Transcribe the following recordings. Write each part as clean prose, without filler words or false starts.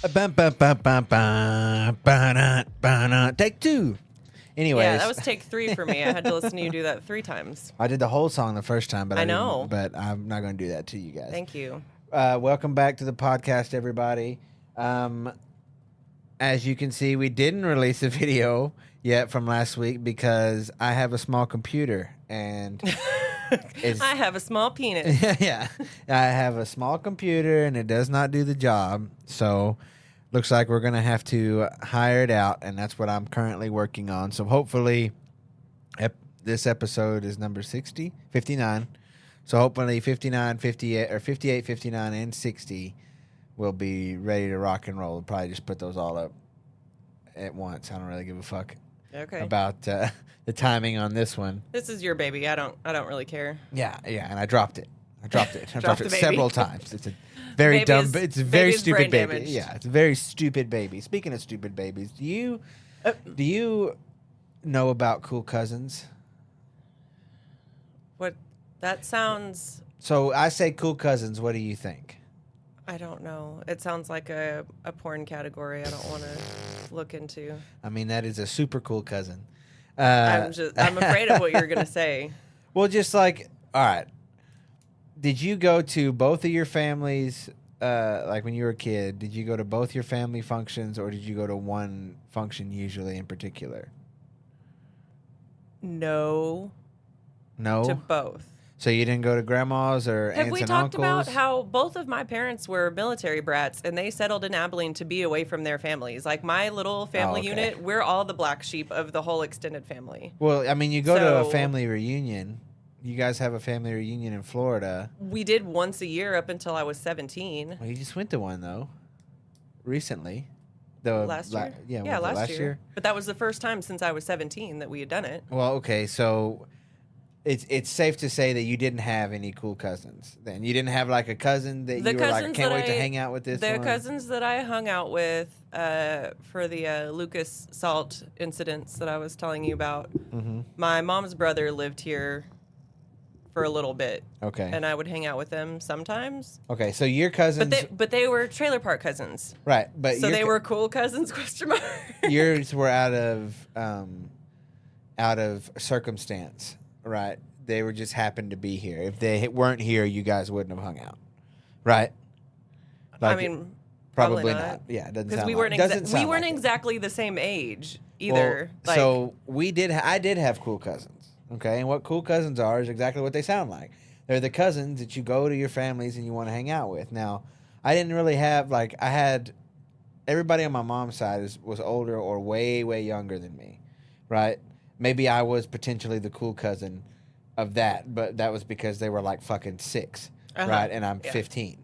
Take two. Anyways, Yeah, that was take 3 for me. I had to listen to you do that 3 times. I did the whole song the first time, but I didn't- know. But I'm not going to do that to you guys. Thank you. Welcome back to the podcast, everybody. As you can see, we didn't release a video yet from last week because I have a small computer and I have a small penis. yeah, I have a small computer and it does not do the job. So looks like we're going to have to hire it out, and that's what I'm currently working on. So hopefully this episode is number 59. So hopefully 59, 58, or 58, 59, and 60 will be ready to rock and roll. We'll probably just put those all up at once. I don't really give a fuck about the timing on this one. This is your baby. I don't really care. Yeah, and I dropped it. I dropped it the baby. several times. It's a very dumb. It's a very baby's stupid brain baby. damaged. Yeah, it's a very stupid baby. Speaking of stupid babies, do you know about cool cousins? What? That sounds... So I say cool cousins. What do you think? I don't know. It sounds like a porn category I don't want to look into. I mean, that is a super cool cousin. I'm afraid of what you're going to say. Well, just like, all right. Did you go to both of your families, like when you were a kid, did you go to both your family functions, or did you go to one function usually in particular? No. No? To both. So you didn't go to grandma's or aunts and uncles? Have we talked about how both of my parents were military brats and they settled in Abilene to be away from their families? Like my little family unit, we're all the black sheep of the whole extended family. Well, I mean, you go to a family reunion. You guys have a family reunion in Florida. We did once a year up until I was 17. Well, you just went to one, though, recently. Last year? Yeah, last year. But that was the first time since I was 17 that we had done it. Well, okay, so... It's safe to say that you didn't have any cool cousins then. You didn't have like a cousin that you were like, I can't wait to hang out with this one. The cousins that I hung out with for the Lucas Salt incidents that I was telling you about, my mom's brother lived here for a little bit. Okay. And I would hang out with them sometimes. Okay, so your cousins... But they were trailer park cousins. Right, but so they were cool cousins, question mark. Yours were out of circumstance. Right. They were just happened to be here. If they weren't here, you guys wouldn't have hung out. Right? Like, I mean, probably not. Yeah, it doesn't sound because we weren't exactly the same age either. Well, so I did have cool cousins. Okay? And what cool cousins are is exactly what they sound like. They're the cousins that you go to your families and you want to hang out with. Now, I didn't really have I had everybody on my mom's side was older or way, way younger than me. Right? Maybe I was potentially the cool cousin of that, but that was because they were like fucking 6, right? And I'm 15.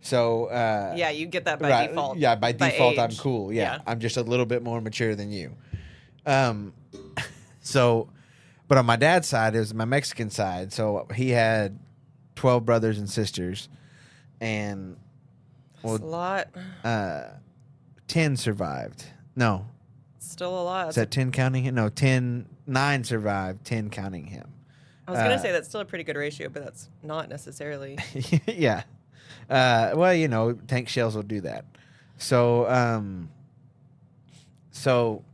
So... yeah, you get that by default. Yeah, by default, I'm cool. Yeah. I'm just a little bit more mature than you. So, but on my dad's side, it was my Mexican side. So he had 12 brothers and sisters. And... That's a lot. 10 survived. No. Still a lot. Is that 10 counting him? No, 9 survived, 10 counting him. I was going to say that's still a pretty good ratio, but that's not necessarily. Yeah. Well, tank shells will do that. So, so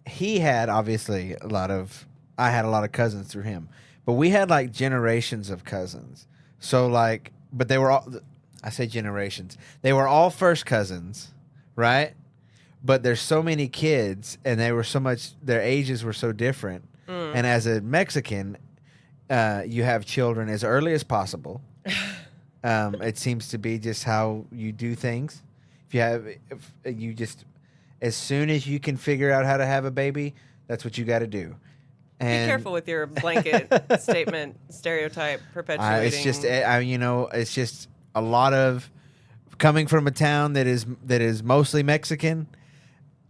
he had obviously I had a lot of cousins through him, but we had like generations of cousins. So but they were all, I say generations, they were all first cousins, right? But there's so many kids, and their ages were so different. And as a Mexican, you have children as early as possible. It seems to be just how you do things. As soon as you can figure out how to have a baby, that's what you got to do. And be careful with your blanket statement, stereotype perpetuating. It's just a lot of coming from a town that is mostly Mexican.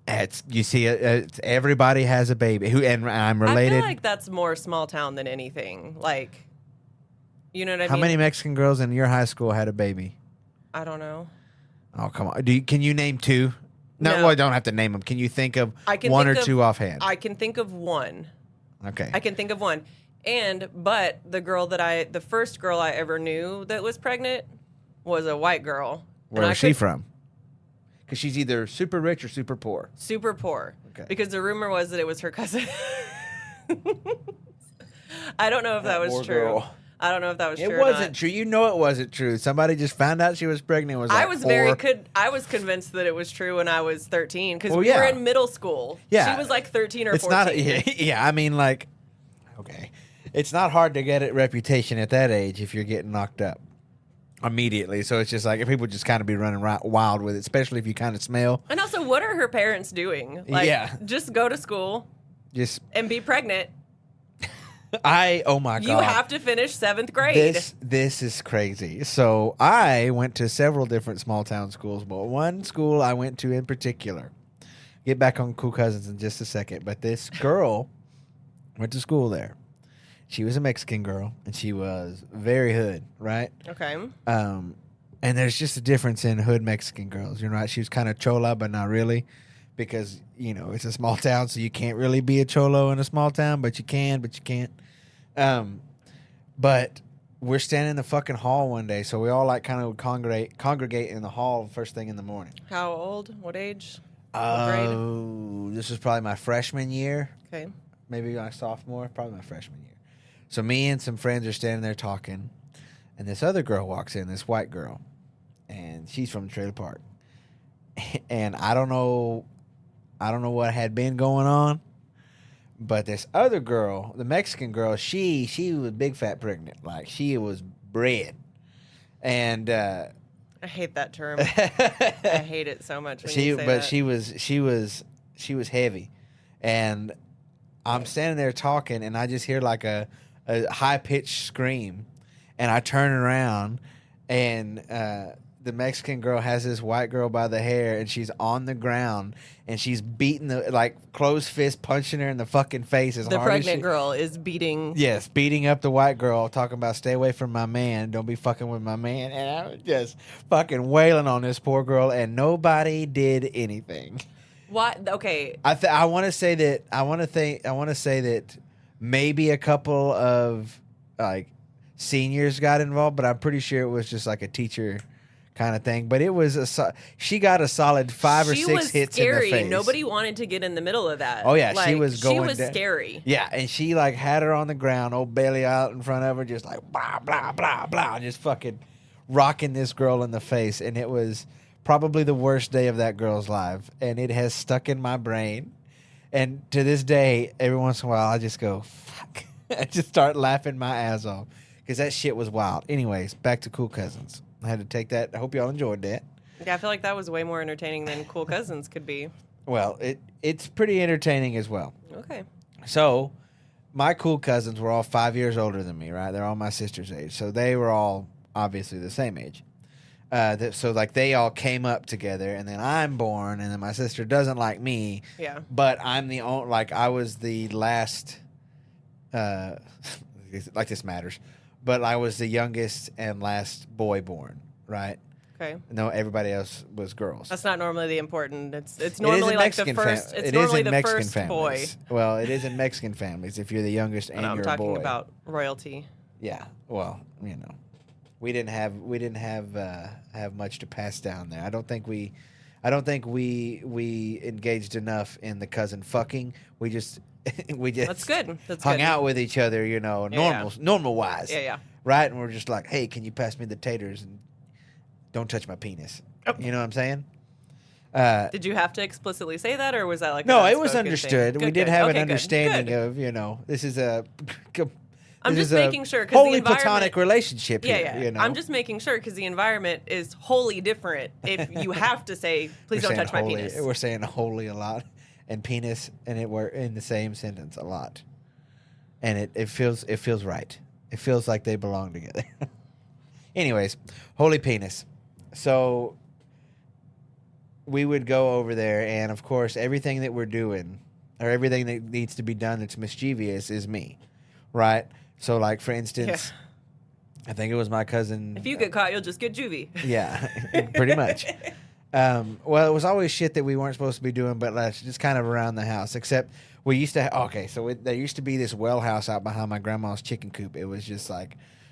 Everybody has a baby and I'm related. I feel like that's more small town than anything. Like, you know what I mean? How many Mexican girls in your high school had a baby? I don't know. Oh, come on. Can you name 2? No, well, I don't have to name them. Can you think of one or 2 offhand? I can think of one. Okay. I can think of one. But the first girl I ever knew that was pregnant was a white girl. Where was she from? Because she's either super rich or super poor. Super poor. Okay. Because the rumor was that it was her cousin. I don't know if that was poor true. girl. I don't know if that was true. It wasn't true. You know it wasn't true. Somebody just found out she was pregnant. And was like, I was convinced that it was true when I was 13 because we yeah. were in middle school. Yeah. She was like 13 or It's 14. not. Yeah. I mean, like, okay, it's not hard to get a reputation at that age if you're getting knocked up immediately. So it's just like people just kind of be running wild with it, especially if you kind of smell. And also, what are her parents doing? Like, Yeah. just go to school and be pregnant. Oh my God. You have to finish 7th grade. This is crazy. So I went to several different small town schools, but one school I went to in particular. Get back on Cool Cousins in just a second. But this girl went to school there. She was a Mexican girl, and she was very hood, right? Okay. And there's just a difference in hood Mexican girls. You're right. She was kind of chola, but not really. Because, it's a small town, so you can't really be a cholo in a small town, but you can, but you can't. But we're standing in the fucking hall one day, so we all like kind of congregate in the hall first thing in the morning. How old? What age? What grade? This was probably my freshman year. Okay. Maybe my sophomore, probably my freshman year. So me and some friends are standing there talking, and this other girl walks in, this white girl, and she's from the trailer park. And I don't know what had been going on, but this other girl, the Mexican girl, she was big fat pregnant. Like, she was bred. And I hate that term. I hate it so much when you say that. She was heavy. And I'm standing there talking, and I just hear like a high pitched scream, and I turn around, and the Mexican girl has this white girl by the hair, and she's on the ground, and she's beating closed fist, punching her in the fucking face as hard as the pregnant girl is beating. Yes, beating up the white girl, talking about stay away from my man, don't be fucking with my man, and I was just fucking wailing on this poor girl, and nobody did anything. What? Okay. I want to say that maybe a couple of seniors got involved, but I'm pretty sure it was just like a teacher kind of thing. But it was she got a solid 5 or 6 hits scary. in the face. Nobody wanted to get in the middle of that. Oh yeah, she was going. She was scary. Yeah, and she had her on the ground, old belly out in front of her, just blah blah blah blah, just fucking rocking this girl in the face, and it was probably the worst day of that girl's life, and it has stuck in my brain. And to this day, every once in a while, I just go, fuck. I just start laughing my ass off because that shit was wild. Anyways, back to Cool Cousins. I had to take that. I hope y'all enjoyed that. Yeah, I feel like that was way more entertaining than Cool Cousins could be. Well, it's pretty entertaining as well. Okay. So, my cool cousins were all 5 years older than me, right? They're all my sister's age. So, they were all obviously the same age. So they all came up together, and then I'm born, and then my sister doesn't like me. Yeah. But I'm the only, I was the last, this matters, but I was the youngest and last boy born, right? Okay. No, everybody else was girls. That's not normally the important. It's normally like the first. It's it normally is in the Mexican first families. boy. Well, it is in Mexican families if you're the youngest and you're a boy. I'm talking about royalty. Yeah. Well, we didn't have much to pass down there. I don't think we engaged enough in the cousin fucking. We just That's good. That's hung good. out with each other, normal wise. Yeah. Right? And we're just like, hey, can you pass me the taters and don't touch my penis? Oh. You know what I'm saying? Did you have to explicitly say that, or was that like no? an It was unspoken understood. thing? We did have an Okay, understanding good. of this is a. I'm this just is a making sure because the wholly environment. platonic relationship here. Yeah. I'm just making sure because the environment is wholly different. If you have to say, please don't touch my penis. We're saying wholly a lot, and penis, and we're in the same sentence a lot, and it feels right. It feels like they belong together. Anyways, holy penis. So we would go over there, and of course, everything that we're doing, or everything that needs to be done that's mischievous, is me, right? So, for instance, I think it was my cousin. If you get caught, you'll just get juvie. Yeah, pretty much. Well, it was always shit that we weren't supposed to be doing, but just kind of around the house. Except we used to. There used to be this well house out behind my grandma's chicken coop. It was just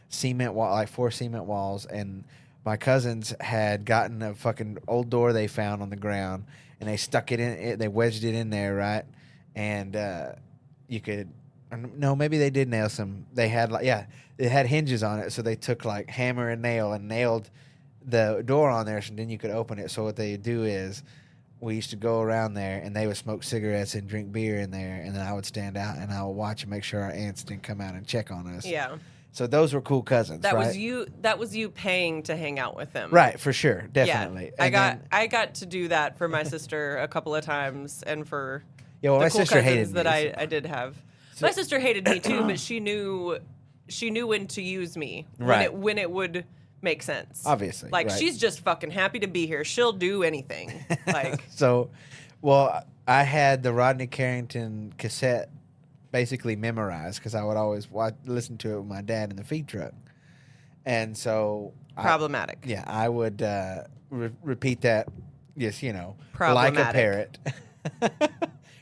cement wall, 4 cement walls, and my cousins had gotten a fucking old door they found on the ground, and they stuck it in. They wedged it in there, right? And you could. No, maybe they did nail some. They had it had hinges on it, so they took like hammer and nail and nailed the door on there, so then you could open it. So what they do is, we used to go around there, and they would smoke cigarettes and drink beer in there, and then I would stand out and I would watch and make sure our aunts didn't come out and check on us. Yeah. So those were cool cousins. That right? was you. That was you paying to hang out with them. Right, for sure, definitely. Yeah, I got to do that for my sister a couple of times, and for yeah, well, the my cool sister cousins hated that me. I did have. My sister hated me too, but she knew when to use me when it would make sense. Obviously, like right. she's just fucking happy to be here. She'll do anything. Like So, well, I had the Rodney Carrington cassette basically memorized because I would always listen to it with my dad in the feed truck, and so problematic. I would repeat that, yes, like a Problematic. parrot,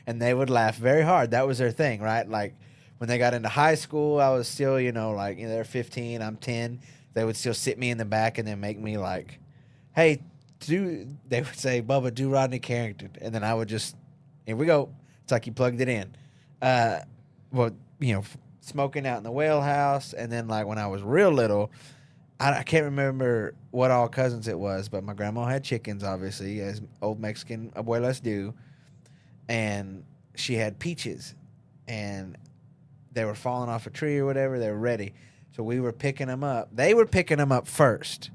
and they would laugh very hard. That was their thing, right? Like when they got into high school, I was still, they're 15, I'm 10. They would still sit me in the back and then make me like, hey, they would say, Bubba, do Rodney Carrington. And then I would just, here we go. It's like you plugged it in. Smoking out in the whale house. And then like when I was real little, I can't remember what all cousins it was, but my grandma had chickens, obviously, as old Mexican abuelas do. And she had peaches. And they were falling off a tree or whatever. They were ready. So we were picking them up. They were picking them up first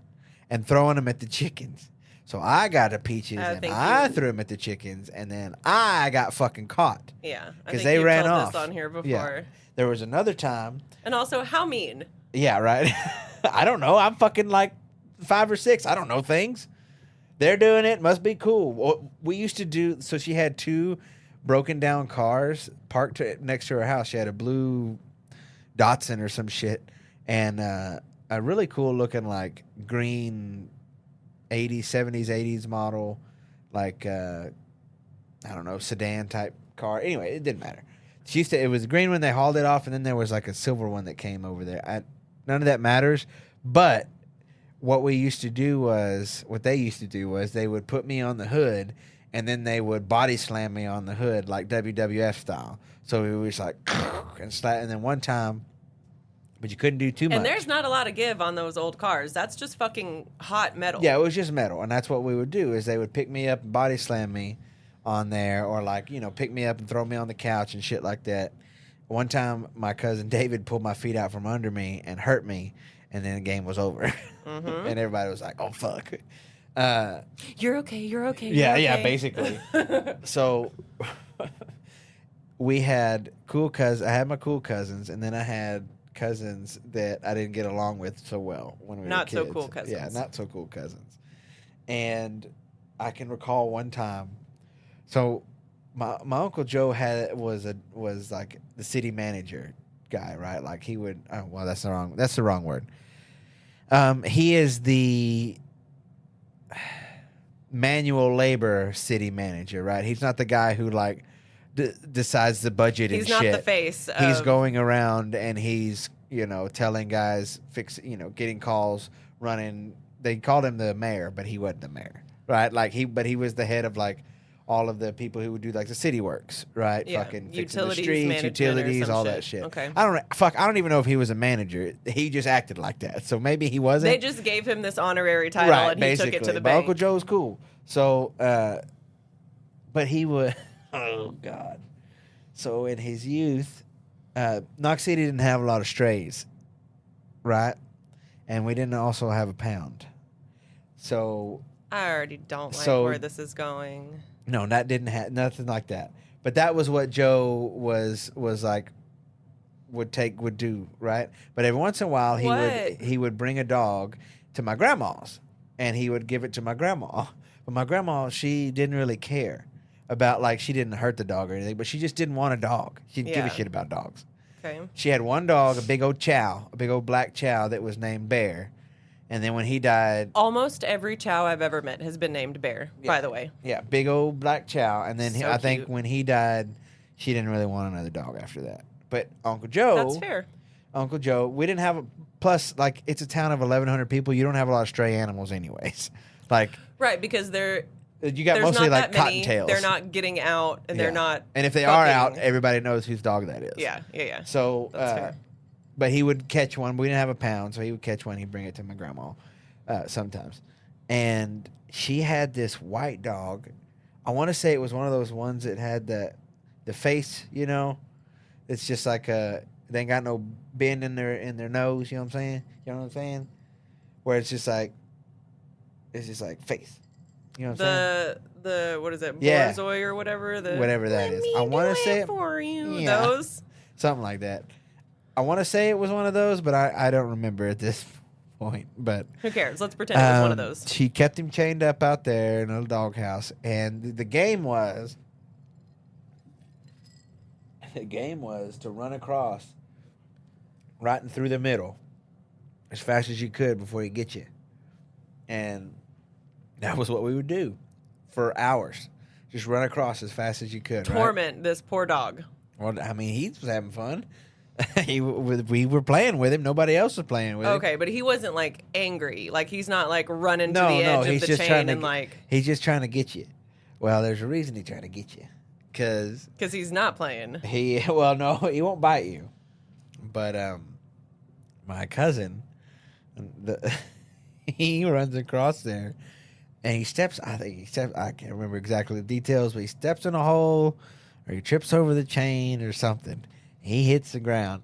and throwing them at the chickens. So I got the peaches and I threw them at the chickens, and then I got fucking caught. Yeah, because they ran off. This on here before. Yeah. There was another time. And also, how mean? Yeah, right. I don't know. I'm fucking like 5 or 6. I don't know things. They're doing it. Must be cool. Well, we used to do. So she had 2 broken down cars parked next to her house. She had a blue Datsun or some shit, and a really cool looking like green 80s, 70s, 80s model, like I don't know, sedan type car. Anyway, it didn't matter. It was green when they hauled it off, and then there was like a silver one that came over there. None of that matters, but what they used to do was they would put me on the hood, and then they would body slam me on the hood like WWF style. So it was like and then one time, but you couldn't do too much. And there's not a lot of give on those old cars. That's just fucking hot metal. Yeah, it was just metal, and that's what we would do is they would pick me up and body slam me on there, or like pick me up and throw me on the couch and shit like that. One time, my cousin David pulled my feet out from under me and hurt me, and then the game was over, and everybody was like, "Oh fuck." You're okay. You're okay. Yeah, basically. So we had cool cousins. I had my cool cousins, and then I had cousins that I didn't get along with so well when we were Not kids. so cool cousins. Yeah, not so cool cousins. And I can recall one time. So my Uncle Joe was like the city manager guy, right? Like he would. Oh, well, that's the wrong word. He is the manual labor city manager, right? He's not the guy who like decides the budget and shit. He's not the face. He's going around and he's telling guys getting calls, running. They called him the mayor, but he wasn't the mayor, right? Like he was the head of like all of the people who would do like the city works, right? Yeah. Fucking Utilities, fixing the streets, utilities, all that shit. Okay. I don't even know if he was a manager. He just acted like that. So maybe he wasn't. They just gave him this honorary title, right, and he took it to the but bank. Uncle Joe's cool. So, but he would. Oh God. So in his youth, Knox City didn't have a lot of strays, right? And we didn't also have a pound. So I already don't like where this is going. No, that didn't have nothing like that. But that was what Joe was like would do, right? But every once in a while he would bring a dog to my grandma's and he would give it to my grandma. But my grandma, she didn't really care about like she didn't hurt the dog or anything, but she just didn't want a dog. She didn't give a shit about dogs. Okay. She had one dog, a big old black chow that was named Bear. And then when he died... Almost every chow I've ever met has been named Bear, by the way. Yeah, big old black chow. And then So I think cute. when he died, she didn't really want another dog after that. But Uncle Joe... That's fair. Uncle Joe. We didn't have plus like it's a town of 1,100 people. You don't have a lot of stray animals, anyways. Like right, because you got there's mostly not like that many. cottontails. They're not getting out, and they're not. And if they are out, fucking. everybody knows whose dog that is. Yeah. So, That's fair. but he would catch one. We didn't have a pound, so he would catch one. He'd bring it to my grandma sometimes. And she had this white dog. I want to say it was one of those ones that had the face, you know. It's just like they ain't got no bend in their nose. You know what I'm saying? You know what I'm saying? Where it's just like face. You know what I'm saying? The what is it? Yeah. Borzoi or whatever. Whatever that is. I want to say it for you. Yeah. Those. Something like that. I want to say it was one of those, but I don't remember at this point. But who cares? Let's pretend it was one of those. She kept him chained up out there in a doghouse, and the game was to run across right and through the middle as fast as you could before he get you, and that was what we would do for hours. Just run across as fast as you could. Torment this poor dog. Well, I mean, he was having fun. We were playing with him. Nobody else was playing with him. Okay, but he wasn't like angry. Like he's not like running to the edge of the chain and like. He's just trying to get you. Well, there's a reason he's trying to get you, because he's not playing. He won't bite you, but my cousin, he runs across there, and he steps. I can't remember exactly the details, but he steps in a hole, or he trips over the chain or something. He hits the ground,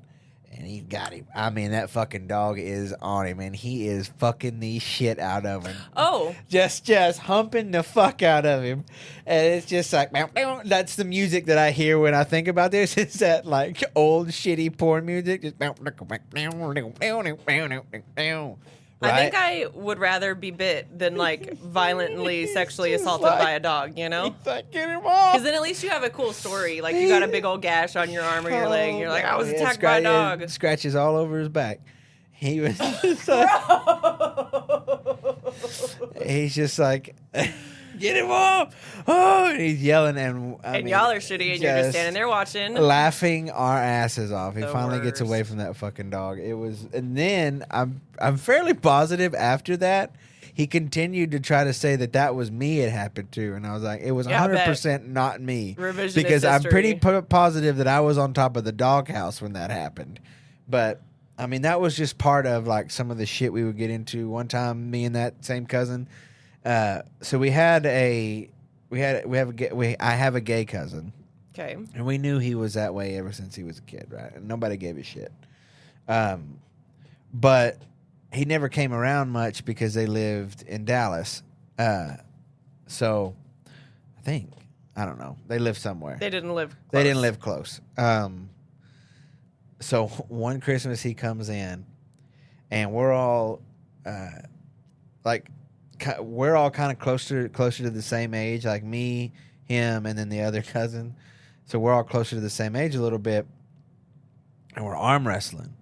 and he got him. I mean, that fucking dog is on him, and he is fucking the shit out of him. Oh. Just humping the fuck out of him. And it's just like, that's the music that I hear when I think about this. It's that, like, old shitty porn music. Just right? I think I would rather be bit than like violently sexually assaulted by a dog, you know? He's like, get him off. Because then at least you have a cool story. Like you got a big old gash on your arm or your leg, and you're like, I was attacked by a dog. Scratches all over his back. He was just like, he's just like, get him off! Oh, and he's yelling, and y'all are shitty, and you're just standing there watching, laughing our asses off. He finally gets worst. away from that fucking dog. And then I'm fairly positive after that he continued to try to say that was me it happened to, and I was like, it was 100% not me, revisionist because I'm history. pretty positive that I was on top of the doghouse when that happened, but. I mean, that was just part of like some of the shit we would get into. One time, me and that same cousin. So I have a gay cousin. Okay. And we knew he was that way ever since he was a kid, right? And nobody gave a shit. But he never came around much because they lived in Dallas. So I don't know. They lived somewhere. They didn't live close. They didn't live close. So one Christmas he comes in, and we're all kind of closer to the same age, like me, him, and then the other cousin. So we're all closer to the same age a little bit, and we're arm wrestling.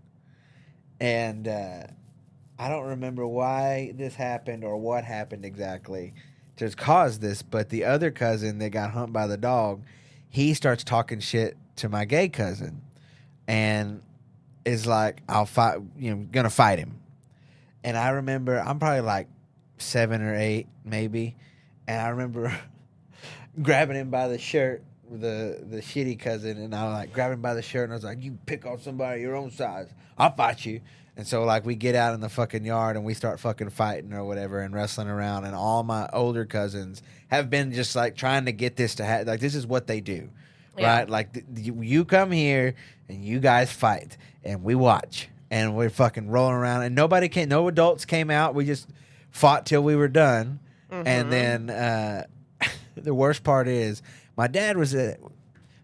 And I don't remember why this happened or what happened exactly to cause this, but the other cousin that got humped by the dog, he starts talking shit to my gay cousin. And is like, I'll fight, gonna fight him. And I remember, I'm probably like 7 or 8, maybe. And I remember grabbing him by the shirt, the shitty cousin. And I was like, grabbing him by the shirt. And I was like, you pick on somebody your own size, I'll fight you. And so like we get out in the fucking yard and we start fucking fighting or whatever and wrestling around. And all my older cousins have been just like trying to get this to happen. Like, this is what they do. Yeah. Right? Like, you come here and you guys fight and we watch and we're fucking rolling around and no adults came out. We just fought till we were done. Mm-hmm. And then the worst part is my dad was I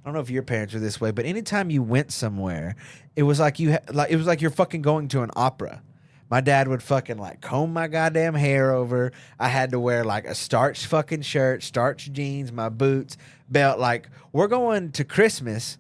don't know if your parents were this way, but anytime you went somewhere, it was like it was like you're fucking going to an opera. My dad would fucking like comb my goddamn hair over. I had to wear like a starched fucking shirt, starched jeans, my boots, belt. Like, we're going to Christmas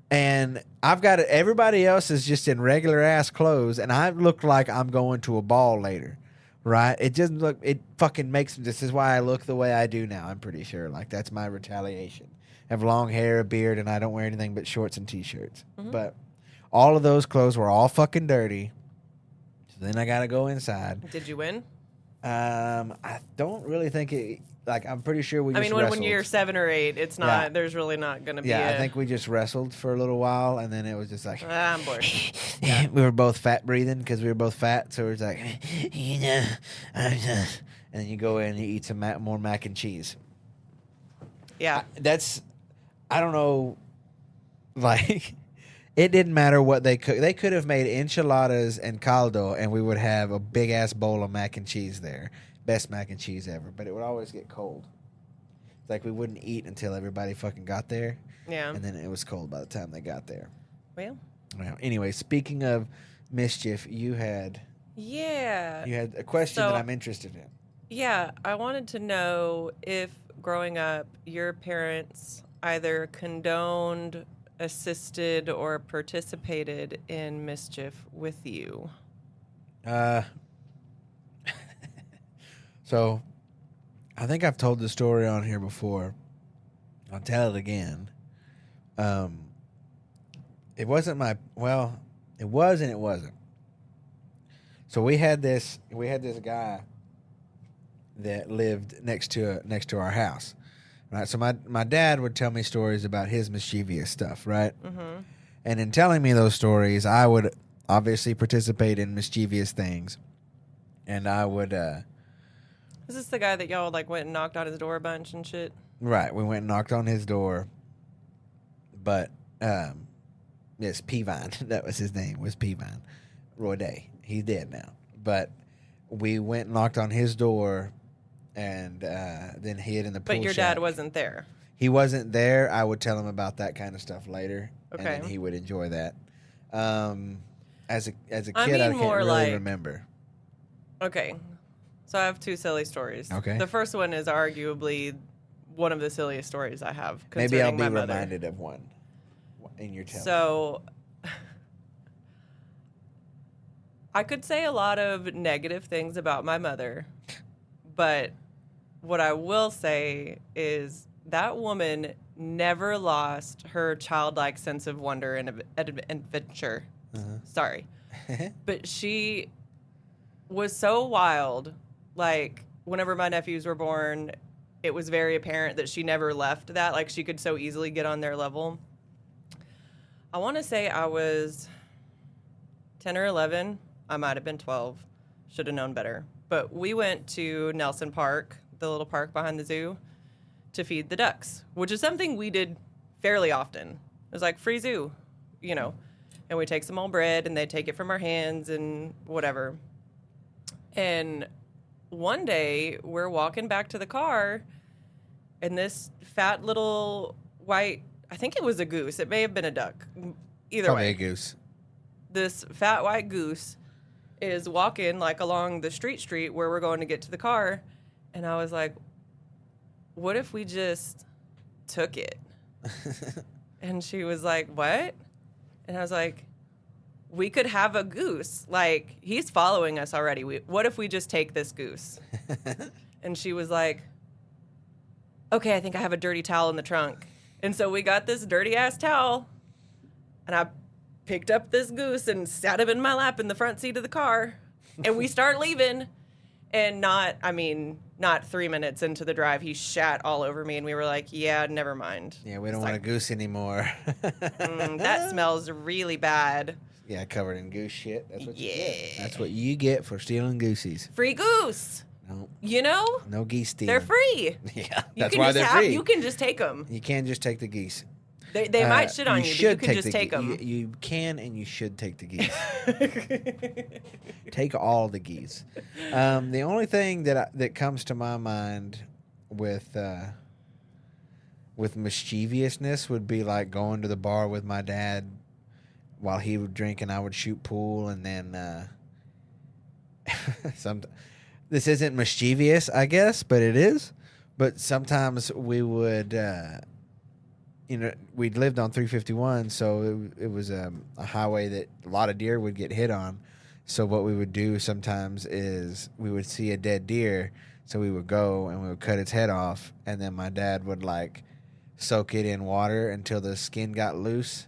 and I've got everybody else is just in regular ass clothes and I look like I'm going to a ball later. Right? It just it fucking makes, this is why I look the way I do now. I'm pretty sure. Like, that's my retaliation. I have long hair, a beard, and I don't wear anything but shorts and t-shirts. Mm-hmm. But All of those clothes were all fucking dirty. So then I got to go inside. Did you win? I don't really think it. Like, I'm pretty sure we. I just mean, wrestled. when you're 7 or 8, it's not. Yeah. There's really not going to be. Yeah, I think we just wrestled for a little while, and then it was just like. I'm bored. We were both fat breathing because we were both fat, so it was like, and then you go in and you eat some more mac and cheese. Yeah. I don't know, like, it didn't matter what they cooked. They could have made enchiladas and caldo, and we would have a big-ass bowl of mac and cheese there. Best mac and cheese ever, but it would always get cold. It's like we wouldn't eat until everybody fucking got there. Yeah. And then it was cold by the time they got there. Well, anyway, speaking of mischief, you had a question that I'm interested in. Yeah, I wanted to know if growing up your parents either condoned, assisted, or participated in mischief with you. So, I think I've told the story on here before. I'll tell it again. It wasn't it was and it wasn't. So we had this guy that lived next to our house, right? So my dad would tell me stories about his mischievous stuff, right? Mm-hmm. And in telling me those stories, I would obviously participate in mischievous things, and I would. Is this the guy that y'all like went and knocked on his door a bunch and shit? Right, we went and knocked on his door, but yes, Peavine, that was his name, was Peavine, Roy Day. He's dead now, but we went and knocked on his door, and then hid in the pool. But your shack. dad wasn't there. He wasn't there. I would tell him about that kind of stuff later, okay, and then he would enjoy that. As a kid, I can't more really like, remember. Okay. So I have 2 silly stories. Okay. The first one is arguably one of the silliest stories I have concerning Maybe I'll be my mother. reminded of one in your telling. So I could say a lot of negative things about my mother, but what I will say is that woman never lost her childlike sense of wonder and adventure. Uh-huh. Sorry. But she was so wild. Like, whenever my nephews were born, it was very apparent that she never left that. Like, she could so easily get on their level. I want to say I was 10 or 11. I might have been 12. Should have known better. But we went to Nelson Park, the little park behind the zoo, to feed the ducks, which is something we did fairly often. It was like free zoo, you know. And we take some old bread, and they take it from our hands and whatever. And one day, we're walking back to the car, and this fat little white, I think it was a goose. It may have been a duck. Either Probably way. a goose. This fat white goose is walking, like, along the street where we're going to get to the car. And I was like, what if we just took it? And she was like, what? And I was like, we could have a goose. Like, he's following us already. What if we just take this goose? And she was like, okay, I think I have a dirty towel in the trunk. And so we got this dirty-ass towel, and I picked up this goose and sat him in my lap in the front seat of the car. And we start leaving. And not 3 minutes into the drive, he shat all over me, and we were like, yeah, never mind. Yeah, we don't want a goose anymore. That smells really bad. Yeah, covered in goose shit. That's what you get. That's what you get for stealing goosies. Free goose. No. You know? No geese stealing. They're free. Yeah, that's why they're free. You can just take them. You can't just take the geese. They might shit on you, but you can just take them. You can and you should take the geese. Take all the geese. The only thing that comes to my mind with mischievousness would be like going to the bar with my dad while he would drink and I would shoot pool, and then this isn't mischievous, I guess, but it is. But sometimes we would. We'd lived on 351, so it was a highway that a lot of deer would get hit on. So what we would do sometimes is we would see a dead deer, so we would go and we would cut its head off, and then my dad would like soak it in water until the skin got loose,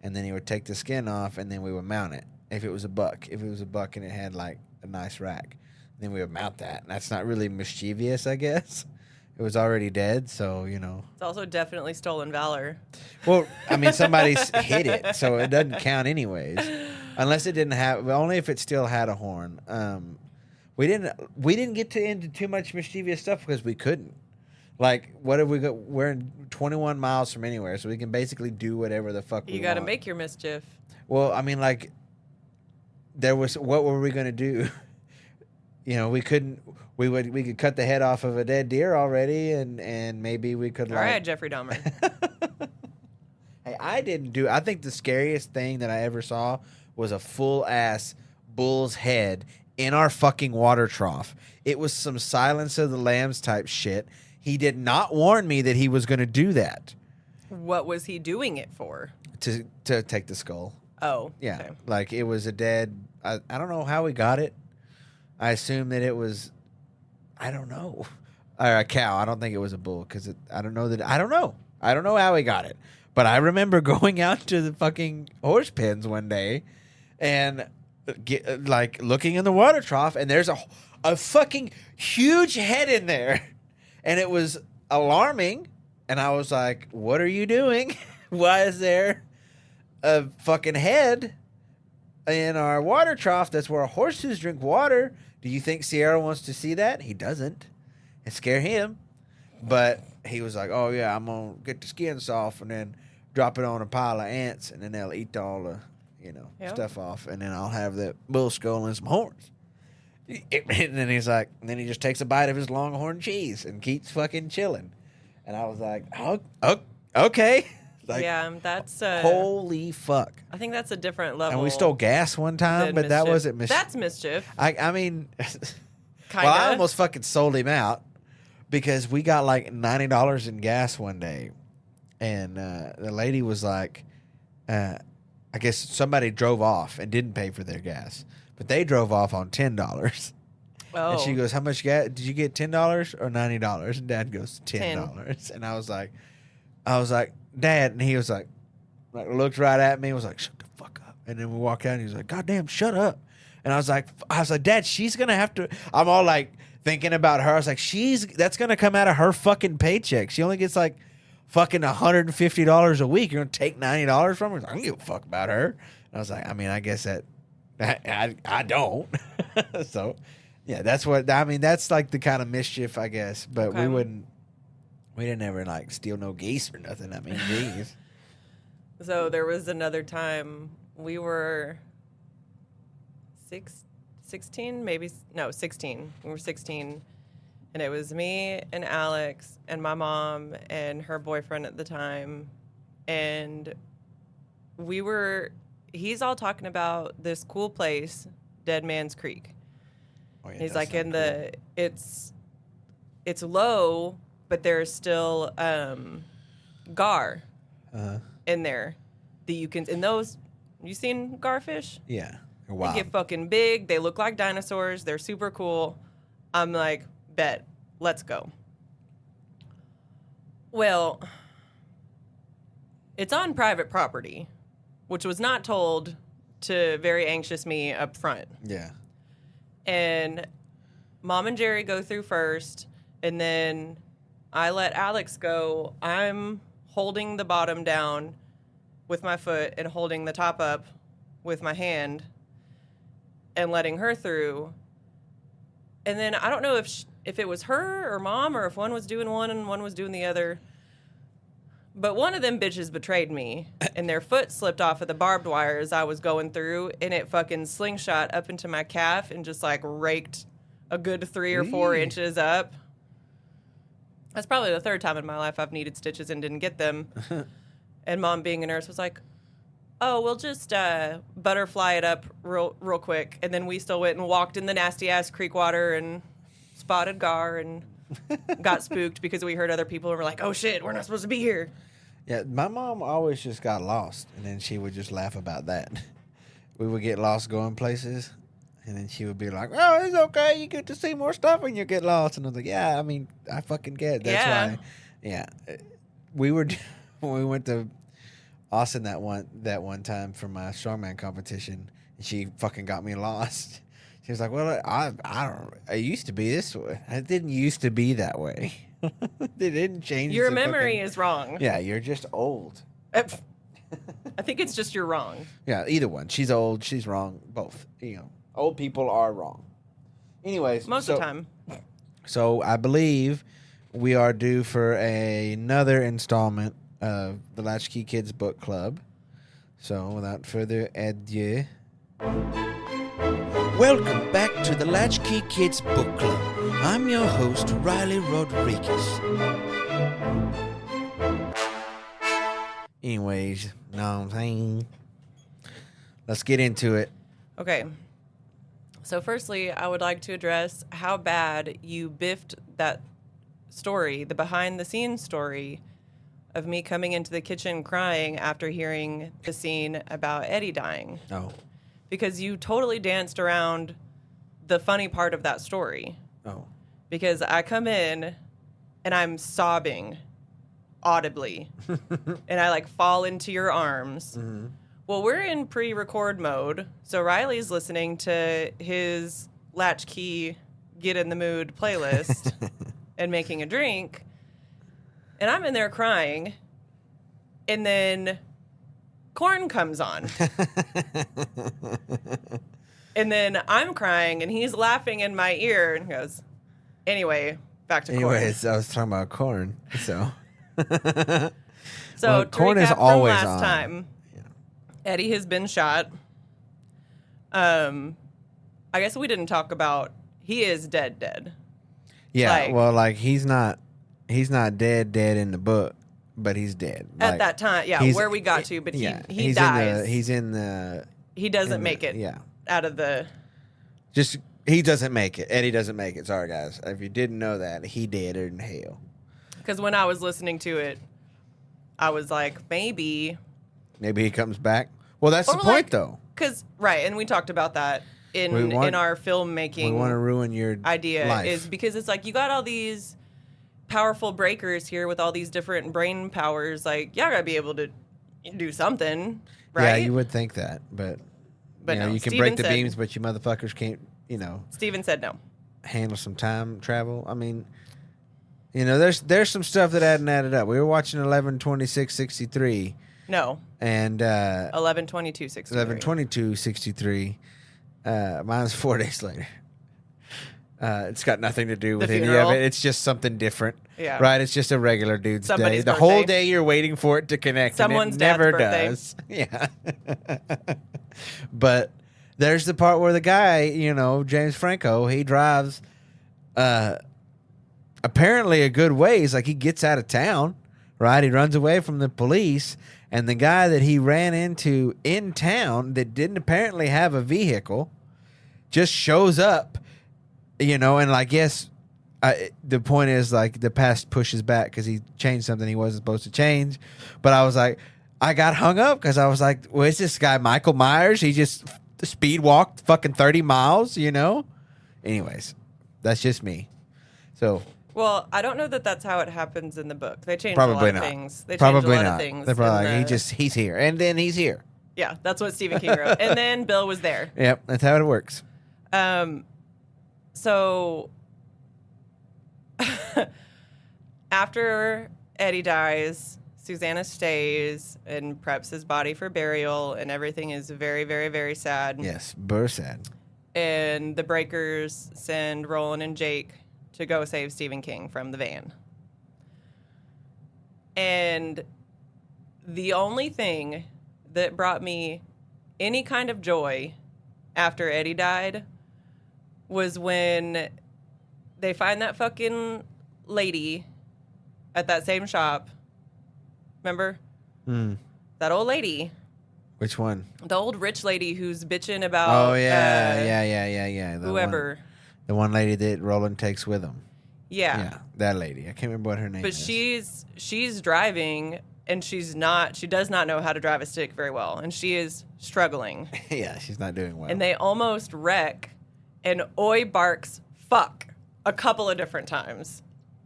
and then he would take the skin off, and then we would mount it. If it was a buck and it had like a nice rack, then we would mount that. And that's not really mischievous, I guess. It was already dead, so, you know. It's also definitely stolen valor. Well, I mean, somebody's hit it, so it doesn't count anyways. Unless it didn't have, only if it still had a horn. We didn't get into too much mischievous stuff because we couldn't. Like, what have we got? We're in 21 miles from anywhere, so we can basically do whatever the fuck we want. You got to make your mischief. Well, I mean, like, what were we going to do? You know, we couldn't. We could cut the head off of a dead deer already, and maybe we could. All right, Jeffrey Dahmer. Hey, I think the scariest thing that I ever saw was a full ass bull's head in our fucking water trough. It was some Silence of the Lambs type shit. He did not warn me that he was going to do that. What was he doing it for? To take the skull. Oh, yeah. Okay. Like it was a dead. I don't know how we got it. I assume that it was. I don't know. Or a cow. I don't think it was a bull because I don't know. I don't know how he got it. But I remember going out to the fucking horse pens one day and looking in the water trough, and there's a fucking huge head in there. And it was alarming. And I was like, what are you doing? Why is there a fucking head in our water trough? That's where horses drink water. Do you think Sierra wants to see that? He doesn't. It scare him. But he was like, oh, yeah, I'm going to get the skins off and then drop it on a pile of ants, and then they'll eat all the, stuff off, and then I'll have that bull skull and some horns. And then he's like, and then he just takes a bite of his longhorn cheese and keeps fucking chilling. And I was like, oh okay. Like, yeah, that's holy fuck. I think that's a different level. And we stole gas one time, but that wasn't mischief. That's mischief. I mean, Kinda. Well, I almost fucking sold him out because we got like $90 in gas one day, and the lady was like, I guess somebody drove off and didn't pay for their gas, but they drove off on $10. Oh. And she goes, how much gas did you get? $10 or $90? And Dad goes, $10. And I was like, Dad, and he was like looked right at me and was like, shut the fuck up. And then we walk out and he was like, God damn, shut up. And I was like, Dad, she's gonna have to. I'm all like thinking about her. I was like, that's gonna come out of her fucking paycheck. She only gets like fucking $150 a week. You're gonna take $90 from her? I don't give a fuck about her. And I was like, I mean, I guess that I don't. So yeah, that's what I mean. That's like the kind of mischief, I guess. But okay. We didn't ever like steal no geese or nothing. I mean, geese. So there was another time we were 16, maybe. No, 16. We were 16. And it was me and Alex and my mom and her boyfriend at the time. And he's all talking about this cool place, Dead Man's Creek. Oh, yeah, he's like it's low, but there's still gar in there that you can. And those, you seen garfish? Yeah, wow. They get fucking big. They look like dinosaurs. They're super cool. I'm like, bet, let's go. Well, it's on private property, which was not told to very anxious me up front. Yeah. And Mom and Jerry go through first, and then I let Alex go. I'm holding the bottom down with my foot and holding the top up with my hand and letting her through. And then I don't know if it was her or Mom or if one was doing one and one was doing the other. But one of them bitches betrayed me, and their foot slipped off of the barbed wire as I was going through, and it fucking slingshot up into my calf and just, like, raked a good 3 or 4 inches up. That's probably the third time in my life I've needed stitches and didn't get them. And Mom, being a nurse, was like, oh, we'll just butterfly it up real quick. And then we still went and walked in the nasty-ass creek water and spotted gar and got spooked because we heard other people and were like, oh, shit, we're not supposed to be here. Yeah, my mom always just got lost, and then she would just laugh about that. We would get lost going places, and then she would be like, oh, it's okay. You get to see more stuff when you get lost. And I was like, yeah, I mean, I fucking get it. That's why. Yeah. When we went to Austin that one time for my strongman competition, and she fucking got me lost. She was like, "Well, I don't. It used to be this way. It didn't used to be that way. They didn't change. Your memory is wrong. Yeah, you're just old. I think it's just you're wrong. Yeah, either one. She's old. She's wrong. Both. Old people are wrong. Anyways, most of the time. So I believe we are due for another installment of the Latchkey Kids Book Club. So without further ado, welcome back to the Latchkey Kids Book Club. I'm your host, Riley Rodriguez. Anyways, know what I'm saying? Let's get into it. Okay. So firstly, I would like to address how bad you biffed that story, the behind-the-scenes story of me coming into the kitchen crying after hearing the scene about Eddie dying. Oh. Because you totally danced around the funny part of that story. Oh. Because I come in and I'm sobbing audibly and I fall into your arms. Mm-hmm. Well, we're in pre-record mode, so Riley's listening to his Latchkey Get in the Mood playlist and making a drink, and I'm in there crying, and then Corn comes on. And then I'm crying, and he's laughing in my ear, and goes, anyway, back to Corn. Anyways, I was talking about Corn, so... So, well, Corn is always from last time, Eddie has been shot. I guess we didn't talk about he is dead. Yeah, he's not dead in the book, but he's dead. At that time, where we got to, but he dies. He doesn't make it out of the... He doesn't make it. Eddie doesn't make it. Sorry, guys. If you didn't know that, he dead in hell. Because when I was listening to it, I was like, maybe he comes back. Well, that's the point, though. And we talked about that in our filmmaking. We want to ruin your idea life. Is because it's you got all these powerful breakers here with all these different brain powers. Y'all gotta be able to do something, right? Yeah, you would think that, but no, you can Steven break the said, beams, but you motherfuckers can't. Steven said no. Handle some time travel. I mean, there's some stuff that hadn't added up. We were watching 11/26/63. No. And 11/22/63. 11/22/63. Mine's 4 days later. It's got nothing to do with any funeral. of it. It's just something different. Yeah. Right? It's just a regular dude's Somebody's day. The birthday. whole day you're waiting for it to connect. Someone's and it never dad's birthday. does. Yeah. But there's the part where the guy, James Franco, he drives apparently a good ways. He gets out of town, right? He runs away from the police. And the guy that he ran into in town that didn't apparently have a vehicle just shows up, and yes, the point is the past pushes back because he changed something he wasn't supposed to change. But I was like, I got hung up because I was like, well, is this guy Michael Myers? He just speed walked fucking 30 miles, Anyways, that's just me. So... Well, I don't know that that's how it happens in the book. They changed probably a lot not. of things. They probably changed a lot not. of things. They're probably he's here, and then he's here. Yeah, that's what Stephen King wrote. And then Bill was there. Yep, that's how it works. So after Eddie dies, Susanna stays and preps his body for burial, and everything is very, very, very sad. Yes, very sad. And the Breakers send Roland and Jake to go save Stephen King from the van. And the only thing that brought me any kind of joy after Eddie died was when they find that fucking lady at that same shop. Remember? That old lady. Which one? The old rich lady who's bitching about... Oh, yeah. Whoever. The one lady that Roland takes with him. Yeah, that lady. I can't remember what her name is. But she's driving, and she does not know how to drive a stick very well, and she is struggling. Yeah, she's not doing well. And they almost wreck, and Oi barks fuck a couple of different times.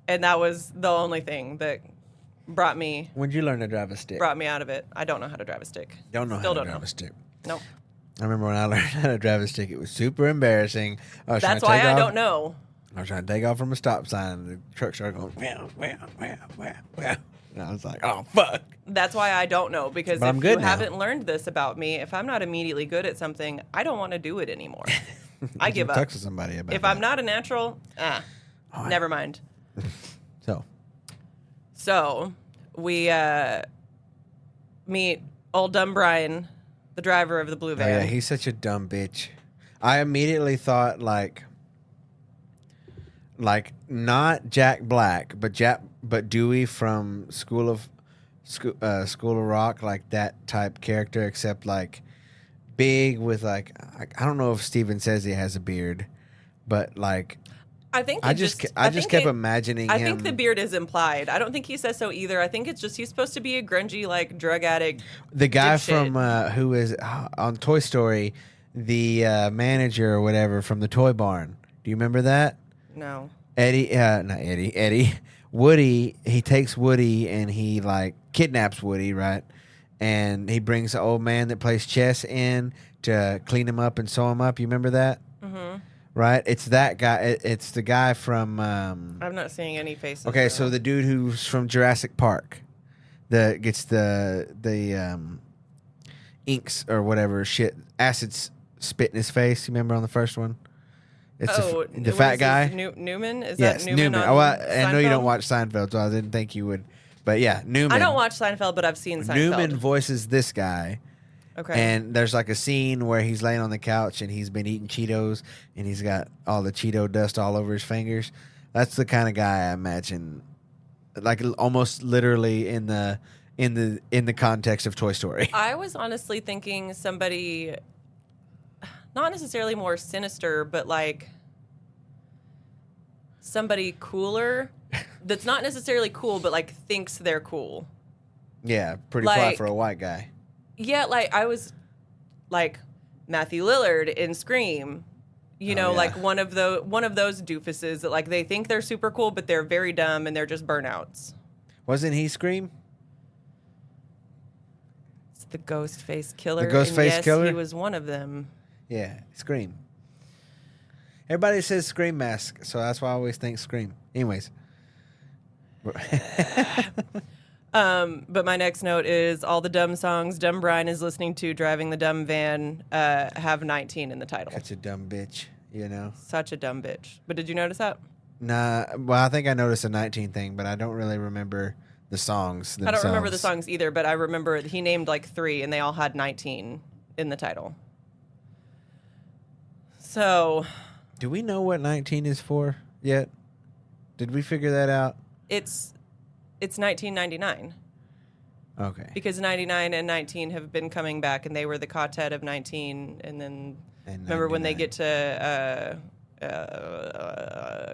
And that was the only thing that brought me When'd you learn to drive a stick? brought me out of it. I don't know how to drive a stick. Don't know Still how to don't drive know. a stick. Nope. I remember when I learned how to drive a stick, it was super embarrassing. That's why I don't know. I was trying to take off from a stop sign, and the truck started going, wow, wow, wow, wow, wow. And I was like, oh, fuck. That's why I don't know, because But I'm if good you now. haven't learned this about me, if I'm not immediately good at something, I don't want to do it anymore. I give up. Talk to somebody about If that. I'm not a natural, never mind. So we meet old dumb Brian, the driver of the blue Oh, van. yeah, he's such a dumb bitch. I immediately thought, like not Jack Black, but Dewey from School of Rock, like that type character, except like big with like I don't know if Steven says he has a beard, but like I think I just kept imagining I him. think the beard is implied. I don't think he says so either. I think it's just he's supposed to be a grungy, like, drug addict. The guy dipshit. from who is on Toy Story, the manager or whatever from the toy barn. Do you remember that? No. Eddie. Woody, he takes Woody and he like kidnaps Woody, right? And he brings the old man that plays chess in to clean him up and sew him up. You remember that? Mm-hmm. Right? It's that guy. It's the guy from... I'm not seeing any faces. Okay, so the dude who's from Jurassic Park that gets the inks or whatever shit, acids spit in his face. You remember on the first one? It's the fat guy. Newman? Is Yes, that Newman? Oh, I know you don't watch Seinfeld, so I didn't think you would. But yeah, Newman. I don't watch Seinfeld, but I've seen Seinfeld. Newman voices this guy. Okay. And there's like a scene where he's laying on the couch and he's been eating Cheetos and he's got all the Cheeto dust all over his fingers. That's the kind of guy I imagine, like almost literally in the context of Toy Story. I was honestly thinking somebody, not necessarily more sinister, but like somebody cooler that's not necessarily cool, but like thinks they're cool. Yeah, pretty fly Like- for a white guy. Yeah, like I was like Matthew Lillard in Scream. You know, yeah. like one of those doofuses that like they think they're super cool, but they're very dumb and they're just burnouts. Wasn't he Scream? It's the ghost face killer. The ghost and face yes, killer? He was one of them. Yeah, Scream. Everybody says Scream mask, so that's why I always think Scream. Anyways. But my next note is all the dumb songs dumb Brian is listening to driving the dumb van have 19 in the title. Such a dumb bitch, you know? Such a dumb bitch. But did you notice that? Nah, well, I think I noticed a 19 thing, but I don't really remember the songs themselves. I don't remember the songs either, but I remember he named like 3 and they all had 19 in the title. So... Do we know what 19 is for yet? Did we figure that out? It's 1999. Okay. Because 99 and 19 have been coming back, and they were the quartet of 19. And then remember when they get to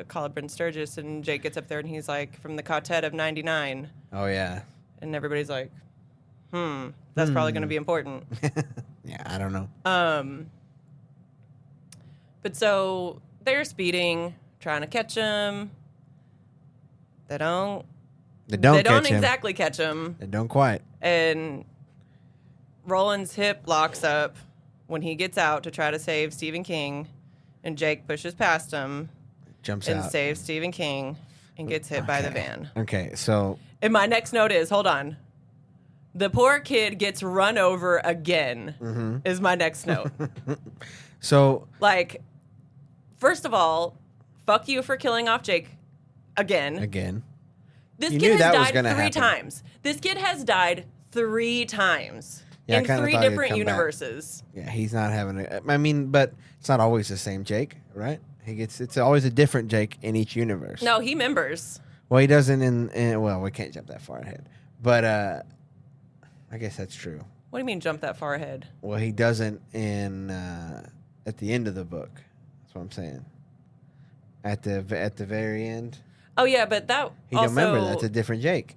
Collarbone Sturgis, and Jake gets up there, and he's like, from the quartet of 99. Oh, yeah. And everybody's like, that's probably going to be important. Yeah, I don't know. But so they're speeding, trying to catch him. They don't catch him. exactly catch him. They don't quite. And Roland's hip locks up when he gets out to try to save Stephen King, and Jake pushes past him, Jumps and out. saves Stephen King, and gets hit by the van. Okay, so... And my next note is, hold on. The poor kid gets run over again, is my next note. So... Like, first of all, fuck you for killing off Jake again. This You kid knew has that was died gonna 3 happen. times. This kid has died 3 times Yeah, I in kinda 3 thought he'd different come back. universes. Yeah, he's not having a... I mean, but it's not always the same Jake, right? It's always a different Jake in each universe. No, he members. Well, he doesn't in... Well, we can't jump that far ahead. But I guess that's true. What do you mean jump that far ahead? Well, he doesn't in... at the end of the book. That's what I'm saying. At the very end. Oh, yeah, but that He also... don't remember that's a different Jake.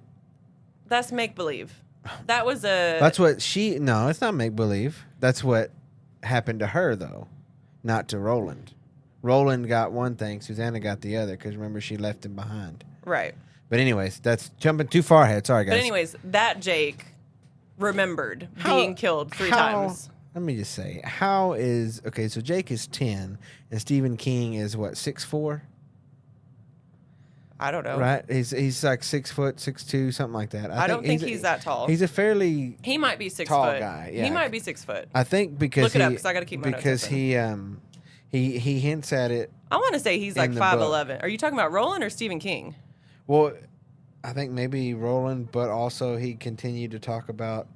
That's make-believe. That was a... That's what she... No, it's not make-believe. That's what happened to her, though. Not to Roland. Roland got one thing. Susanna got the other. Because remember, she left him behind. Right. But anyways, that's jumping too far ahead. Sorry, guys. But anyways, that Jake remembered being killed 3 times. Let me just say, so Jake is 10, and Stephen King is what, 6'4"? I don't know. Right? He's like 6 foot, 6'2", something like that. I don't think he's that tall. He's a fairly He might be 6 tall foot. guy. Yeah. He might be 6 foot. I think because Look it up, because I got to keep my notes open. he hints at it. I want to say he's like 5'11". Are you talking about Roland or Stephen King? Well, I think maybe Roland, but also he continued to talk about.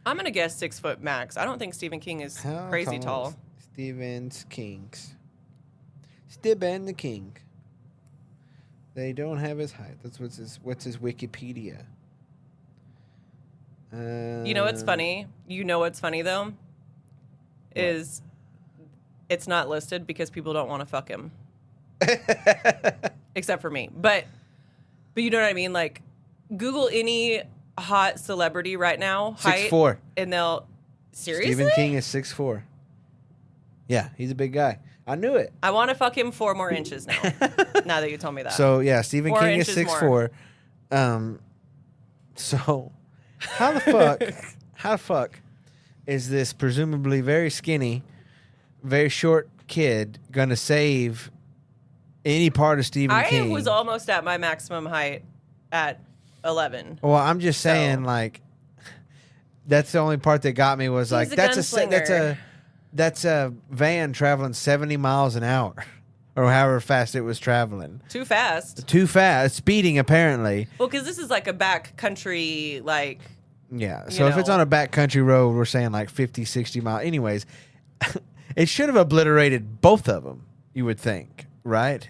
I'm gonna guess 6 foot max. I don't think Stephen King is crazy tall. Stephen King. They don't have his height. That's what's his Wikipedia. You know what's funny? You know what's funny though? Is it's not listed because people don't want to fuck him. Except for me. But you know what I mean? Like, Google any hot celebrity right now, height, 6'4", and they'll seriously. Stephen King is 6'4". Yeah, he's a big guy. I knew it. I want to fuck him 4 more inches now. Now that you told me that. So yeah, Stephen King is 6'4". So how the fuck is this presumably very skinny, very short kid gonna save any part of Stephen King? I was almost at my maximum height at 11. Well, I'm just saying, like, that's the only part that got me was like that's a van traveling 70 miles an hour, or however fast it was traveling. Too fast. Speeding apparently. Well, because this is like a backcountry, like. Yeah. So if it's on a backcountry road, we're saying like 50, 60 miles. Anyways, it should have obliterated both of them. You would think, right?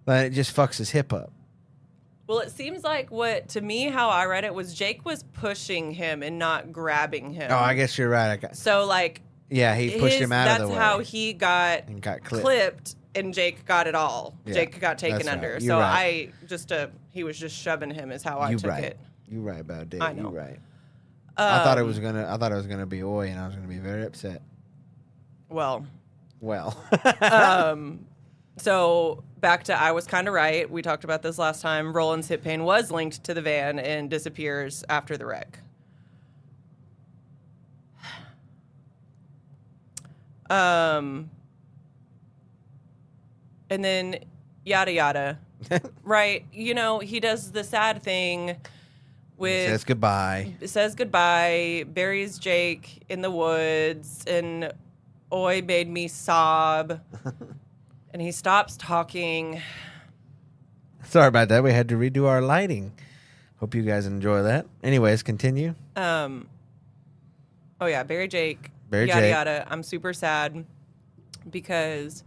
But it just fucks his hip up. Well, it seems like to me, how I read it was Jake was pushing him and not grabbing him. Oh, I guess you're right. So, like. Yeah, he pushed him out of the way. That's how he got clipped, and Jake got it all. Yeah, Jake got taken under. Right. So right. He was just shoving him is how I took it. You're right about that. I know. You're right. I thought it was gonna be Oi, and I was gonna be very upset. Well. So back to I was kind of right. We talked about this last time. Roland's hip pain was linked to the van and disappears after the wreck. And then yada yada. Right? You know, he does the sad thing with says goodbye, buries Jake in the woods, and Oi made me sob. And he stops talking. Sorry about that. We had to redo our lighting. Hope you guys enjoy that. Anyways, continue. Oh yeah, bury Jake. Yada yada. I'm super sad because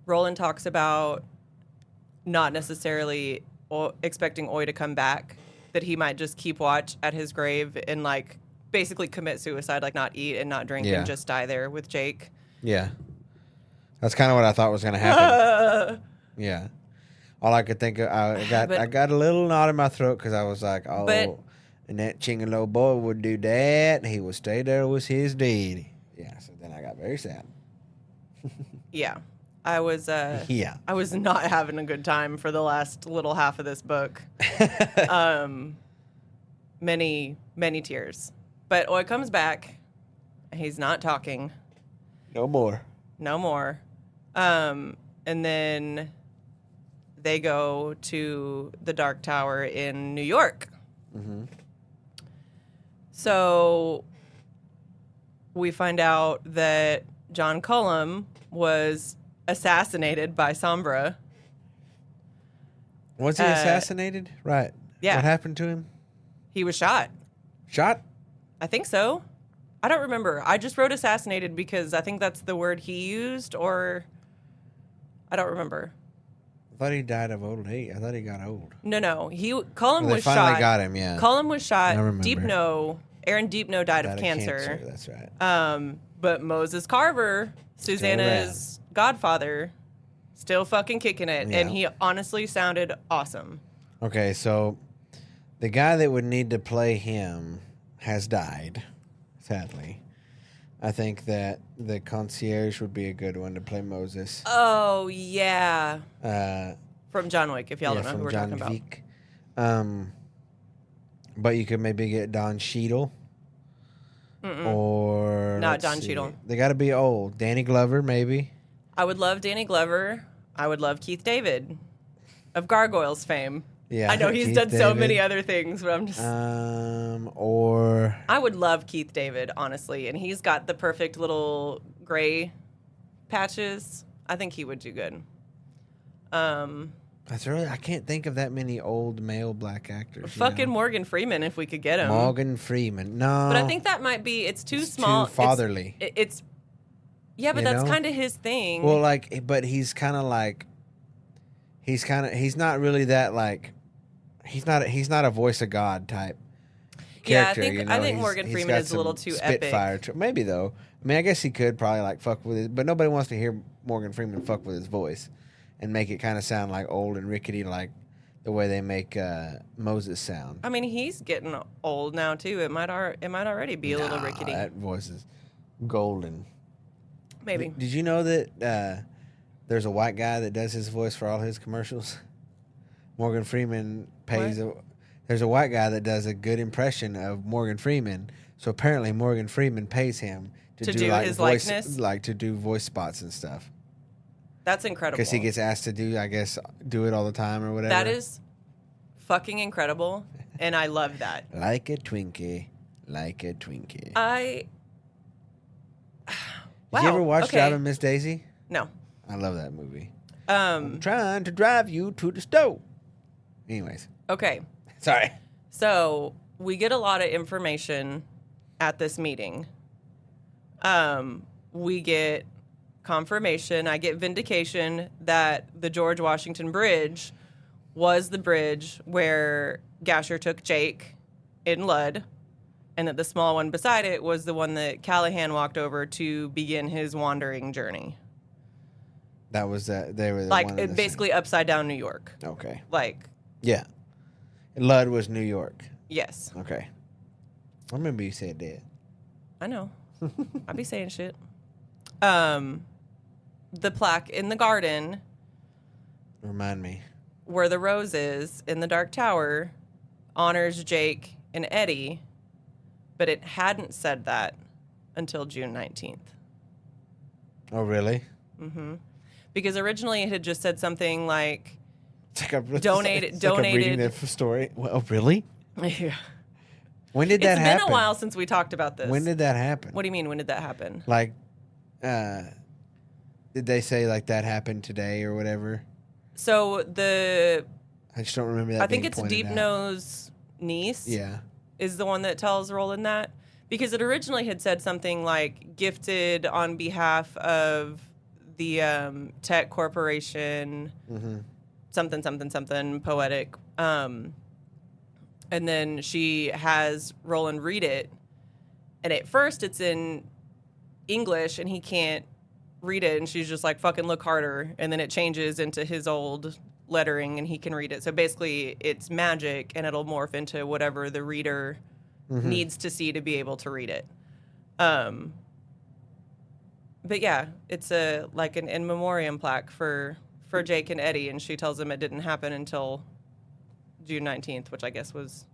Roland talks about not necessarily expecting Oi to come back, that he might just keep watch at his grave and like basically commit suicide, like not eat and not drink and just die there with Jake. Yeah. That's kind of what I thought was going to happen. Yeah. All I could think of, I got a little knot in my throat because I was like, and that chingalo boy would do that. He would stay there with his daddy. Yeah, so then I got very sad. Yeah. I was not having a good time for the last little half of this book. Many, many tears. But Oi comes back. He's not talking. No more. And then they go to the Dark Tower in New York. Mm-hmm. So we find out that John Cullum was assassinated by Sombra. Was he assassinated? Right. Yeah. What happened to him? He was shot. Shot? I think so. I don't remember. I just wrote assassinated because I think that's the word he used, or I don't remember. I thought he died of old age. I thought he got old. No. Cullum was shot. They finally got him, yeah. Cullum was shot. Aaron Deepno died of cancer. That's right. But Moses Carver, Susanna's godfather, still fucking kicking it. Yeah. And he honestly sounded awesome. Okay, so the guy that would need to play him has died. Sadly, I think that the concierge would be a good one to play Moses. Oh, yeah. From John Wick, if y'all don't know who we're talking about. But you could maybe get Don Cheadle. Or not Don Cheadle. They got to be old. Danny Glover, maybe. I would love Danny Glover. I would love Keith David of Gargoyles fame. Yeah, I know he's Keith done so David. many other things, but I'm just. Or I would love Keith David, honestly, and he's got the perfect little gray patches. I think he would do good. that's really I can't think of that many old male black actors. Fucking Morgan Freeman, if we could get him. Morgan Freeman, no. But I think that might be. It's too small. Too fatherly. It's yeah, but that's kind of his thing. Well, like, but he's kind of like. He's not really that like. He's not a voice of God type. Character, yeah, I think Morgan Freeman is a little too Spitfire epic. Maybe though. I mean, I guess he could probably like fuck with it, but nobody wants to hear Morgan Freeman fuck with his voice and make it kind of sound like old and rickety, like the way they make Moses sound. I mean, he's getting old now too. It might already be a little rickety. That voice is golden. Maybe. Did you know that there's a white guy that does his voice for all his commercials? Morgan Freeman pays. There's a white guy that does a good impression of Morgan Freeman. So apparently Morgan Freeman pays him to do like his voice, likeness, like to do voice spots and stuff. That's incredible. Because he gets asked to do it all the time or whatever. That is fucking incredible, and I love that. Like a Twinkie, like a Twinkie. Wow. Did you ever watch Driving Miss Daisy? No. I love that movie. I'm trying to drive you to the stove. Anyways. Okay. Sorry. So we get a lot of information at this meeting. We get confirmation. I get vindication that the George Washington Bridge was the bridge where Gasher took Jake in Ludd, and that the small one beside it was the one that Callahan walked over to begin his wandering journey. That was that. They were like basically upside down New York. Okay. Like. Yeah. Ludd was New York. Yes. Okay. I remember you said that. I know. I be saying shit. The plaque in the garden. Remind me. Where the rose is in the Dark Tower honors Jake and Eddie, but it hadn't said that until June 19th. Oh, really? Mm-hmm. Because originally it had just said something like, donated. Like I'm reading the story. Oh, really? Yeah. When did that happen? It's been a while since we talked about this. When did that happen? What do you mean, when did that happen? Like, did they say like that happened today or whatever? So I just don't remember that. I think it's Deep Nose niece. Yeah. Is the one that tells Roland that. Because it originally had said something like gifted on behalf of the tech corporation, something poetic. And then she has Roland read it. And at first it's in English and he can't read it. And she's just like, fucking look harder. And then it changes into his old lettering and he can read it. So basically it's magic and it'll morph into whatever the reader needs to see to be able to read it. But yeah, it's like an in memoriam plaque for Jake and Eddie, and she tells him it didn't happen until June 19th, which I guess was,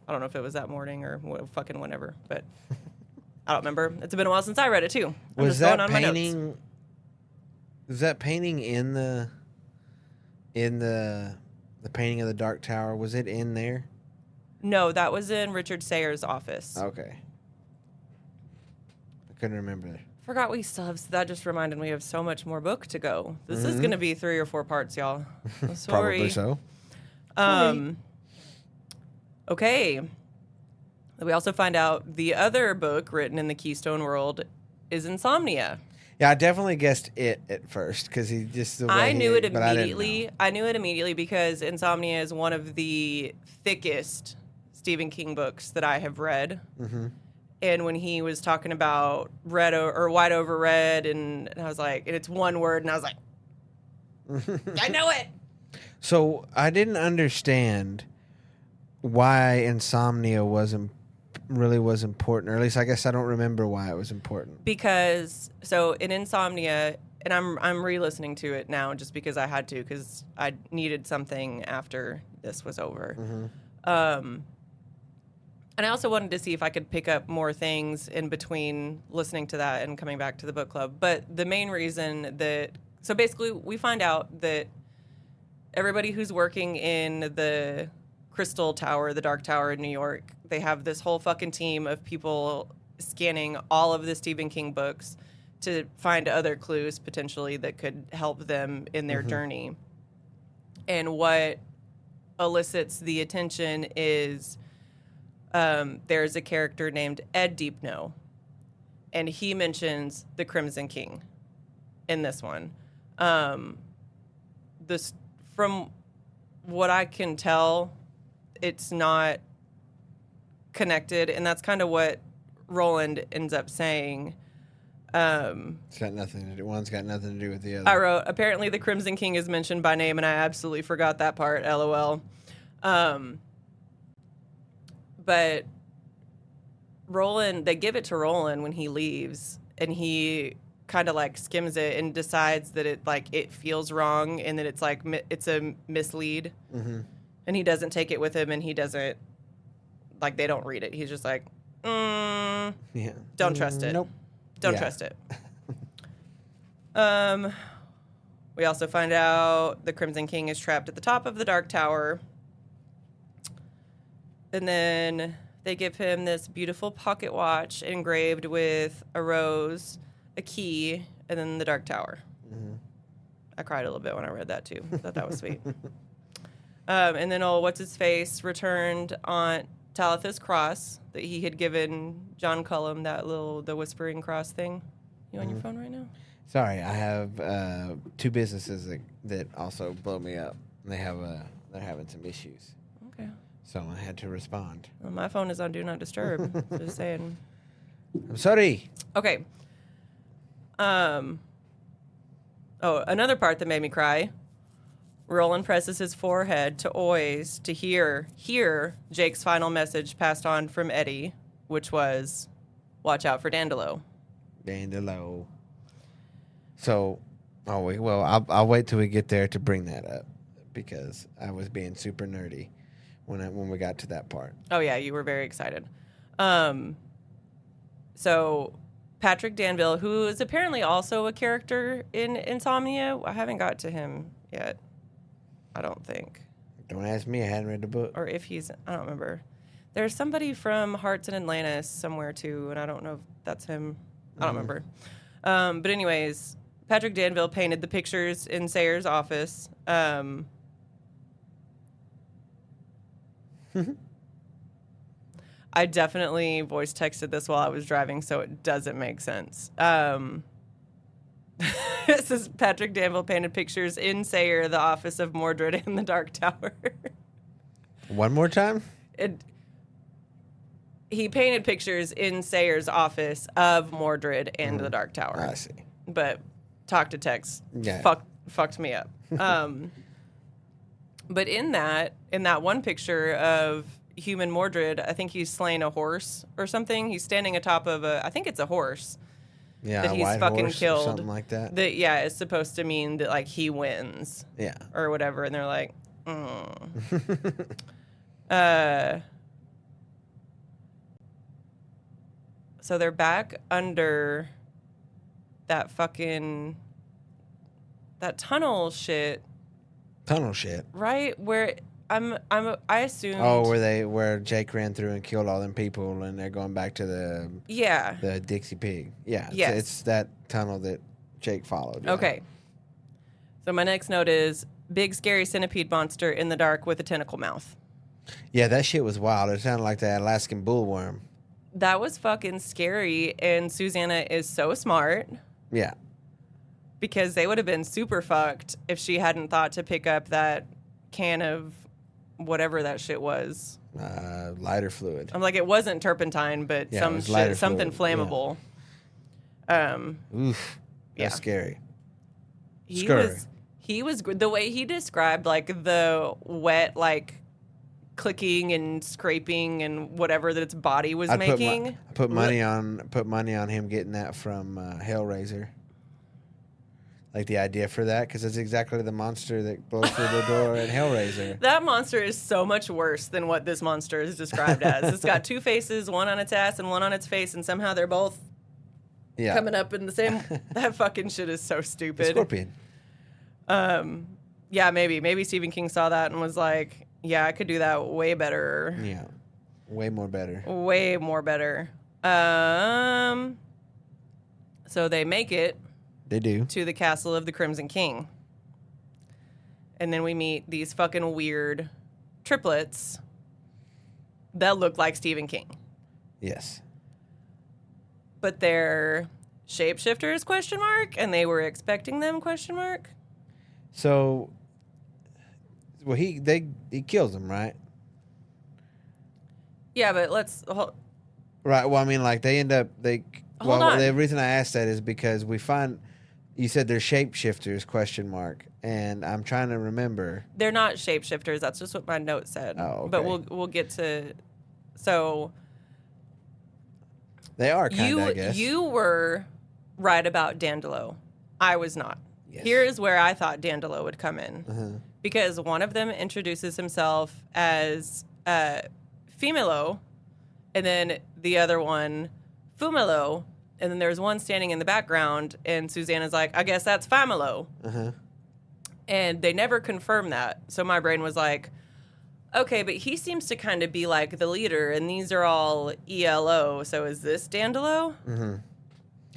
I don't know if it was that morning or fucking whenever, but I don't remember. It's been a while since I read it too. I'm was just that going on painting? my notes. Was that painting in the painting of the Dark Tower? Was it in there? No, that was in Richard Sayers' office. Okay. I couldn't remember. Forgot we still have, that just reminded me of so much more book to go. This is going to be 3 or 4 parts, y'all. Sorry. Probably so. Okay. We also find out the other book written in the Keystone world is Insomnia. Yeah, I definitely guessed it at first because he just. I knew it immediately. I knew it immediately because Insomnia is one of the thickest Stephen King books that I have read. Mm-hmm. And when he was talking about red or white over red, and I was like, and it's one word, and I was like, I know it. So I didn't understand why Insomnia really was important, or at least I guess I don't remember why it was important. Because so in Insomnia, and I'm re-listening to it now just because I had to, because I needed something after this was over. Mm-hmm. And I also wanted to see if I could pick up more things in between listening to that and coming back to the book club. But the main reason so basically we find out that everybody who's working in the Crystal Tower, the Dark Tower in New York, they have this whole fucking team of people scanning all of the Stephen King books to find other clues potentially that could help them in their journey. And what elicits the attention is there's a character named Ed Deepno, and he mentions the Crimson King in this one. This, from what I can tell, it's not connected, and that's kind of what Roland ends up saying. It's got nothing to do. One's got nothing to do with the other. I wrote, apparently the Crimson King is mentioned by name, and I absolutely forgot that part. LOL. But Roland, they give it to Roland when he leaves, and he kind of like skims it and decides that it feels wrong and that it's like it's a mislead. Mm-hmm. And he doesn't take it with him, and he doesn't, like, they don't read it. He's just like, don't trust it. Nope. Don't trust it. We also find out the Crimson King is trapped at the top of the Dark Tower. And then they give him this beautiful pocket watch engraved with a rose, a key, and then the Dark Tower. Mm-hmm. I cried a little bit when I read that, too. I thought that was sweet. And then what's-his-face returned Aunt Talitha's cross that he had given John Cullum, the whispering cross thing. You on your phone right now? Sorry, I have two businesses that also blow me up. They're having some issues. Okay. So I had to respond. Well, my phone is on Do Not Disturb. Just saying. I'm sorry. Okay. Another part that made me cry. Roland presses his forehead to Oy's to hear Jake's final message passed on from Eddie, which was, "Watch out for Dandelo." Dandelo. So, I'll wait till we get there to bring that up because I was being super nerdy when we got to that part. Oh yeah, you were very excited. So Patrick Danville, who is apparently also a character in Insomnia, I haven't got to him yet. I don't think. Don't ask me. I hadn't read the book. Or if I don't remember. There's somebody from Hearts and Atlantis somewhere too, and I don't know if that's him. I don't remember. But anyways, Patrick Danville painted the pictures in Sayer's office. I definitely voice texted this while I was driving, so it doesn't make sense. This is Patrick Danville painted pictures in Sayer, the office of Mordred in the Dark Tower. One more time? He painted pictures in Sayer's office of Mordred and the Dark Tower. I see. But talk to text fucked me up. But in that one picture of human Mordred, I think he's slaying a horse or something. He's standing atop of I think it's a horse. Yeah, that he's fucking killed. Or something like that. It's supposed to mean that like he wins. Yeah. Or whatever, and they're like, So they're back under that tunnel shit. Tunnel shit. Right? Where I assumed. Oh, where Jake ran through and killed all them people, and they're going back to the Dixie Pig. Yeah. Yes. It's that tunnel that Jake followed. Yeah. Okay. So my next note is big scary centipede monster in the dark with a tentacle mouth. Yeah, that shit was wild. It sounded like the Alaskan bullworm. That was fucking scary, and Susanna is so smart. Yeah. Because they would have been super fucked if she hadn't thought to pick up that can of whatever that shit was. Lighter fluid. I'm like, it wasn't turpentine, but something flammable. Yeah. Oof. That's scary. He was the way he described like the wet like clicking and scraping and whatever that its body was making. Put money on him getting that from Hellraiser. like the idea for that, because it's exactly the monster that blows through the door in Hellraiser. That monster is so much worse than what this monster is described as. It's got two faces, one on its ass and one on its face, and somehow they're both coming up in the same. That fucking shit is so stupid. The scorpion. Yeah, maybe Stephen King saw that and was like, yeah, I could do that way better. Yeah, way more better. Way more better. So they make it. They do. To the castle of the Crimson King. And then we meet these fucking weird triplets that look like Stephen King. Yes. But they're shapeshifters, ? And they were expecting them, ? So, well, he kills them, right? Yeah, but let's... Right, well, I mean, like, they end up... Hold on. The reason I asked that is because we find... You said they're shapeshifters, ? And I'm trying to remember. They're not shapeshifters. That's just what my note said. Oh, okay. But we'll get to... So... They are kind of, I guess. You were right about Dandelo. I was not. Yes. Here is where I thought Dandelo would come in. Uh-huh. Because one of them introduces himself as Femelo, and then the other one, Fumelo, and then there's one standing in the background, and Susanna's like, I guess that's Famelo. Uh-huh. And they never confirmed that. So my brain was like, okay, but he seems to kind of be like the leader, and these are all ELO, so is this Dandelo? Mm-hmm.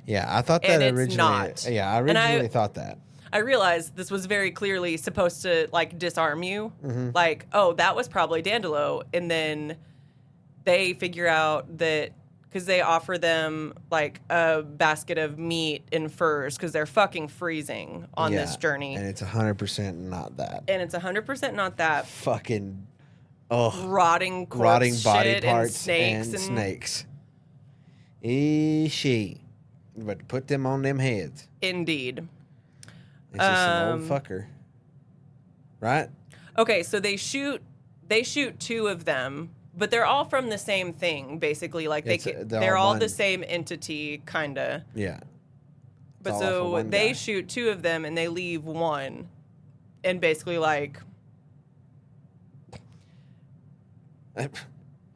Yeah, I thought that and it's originally. Not. Yeah, I originally thought that. I realized this was very clearly supposed to, like, disarm you. Mm-hmm. Like, oh, that was probably Dandelo. And then they figure out that, because they offer them, like, a basket of meat and furs, because they're fucking freezing on this journey. And it's 100% not that. And it's 100% not that. Fucking, rotting corpse body shit parts and snakes. and snakes. She. But put them on them heads. Indeed. It's just an old fucker. Right? Okay, so they shoot two of them, but they're all from the same thing, basically. Like they're all the same entity, kinda. Yeah. But so they shoot two of them and they leave one, and basically like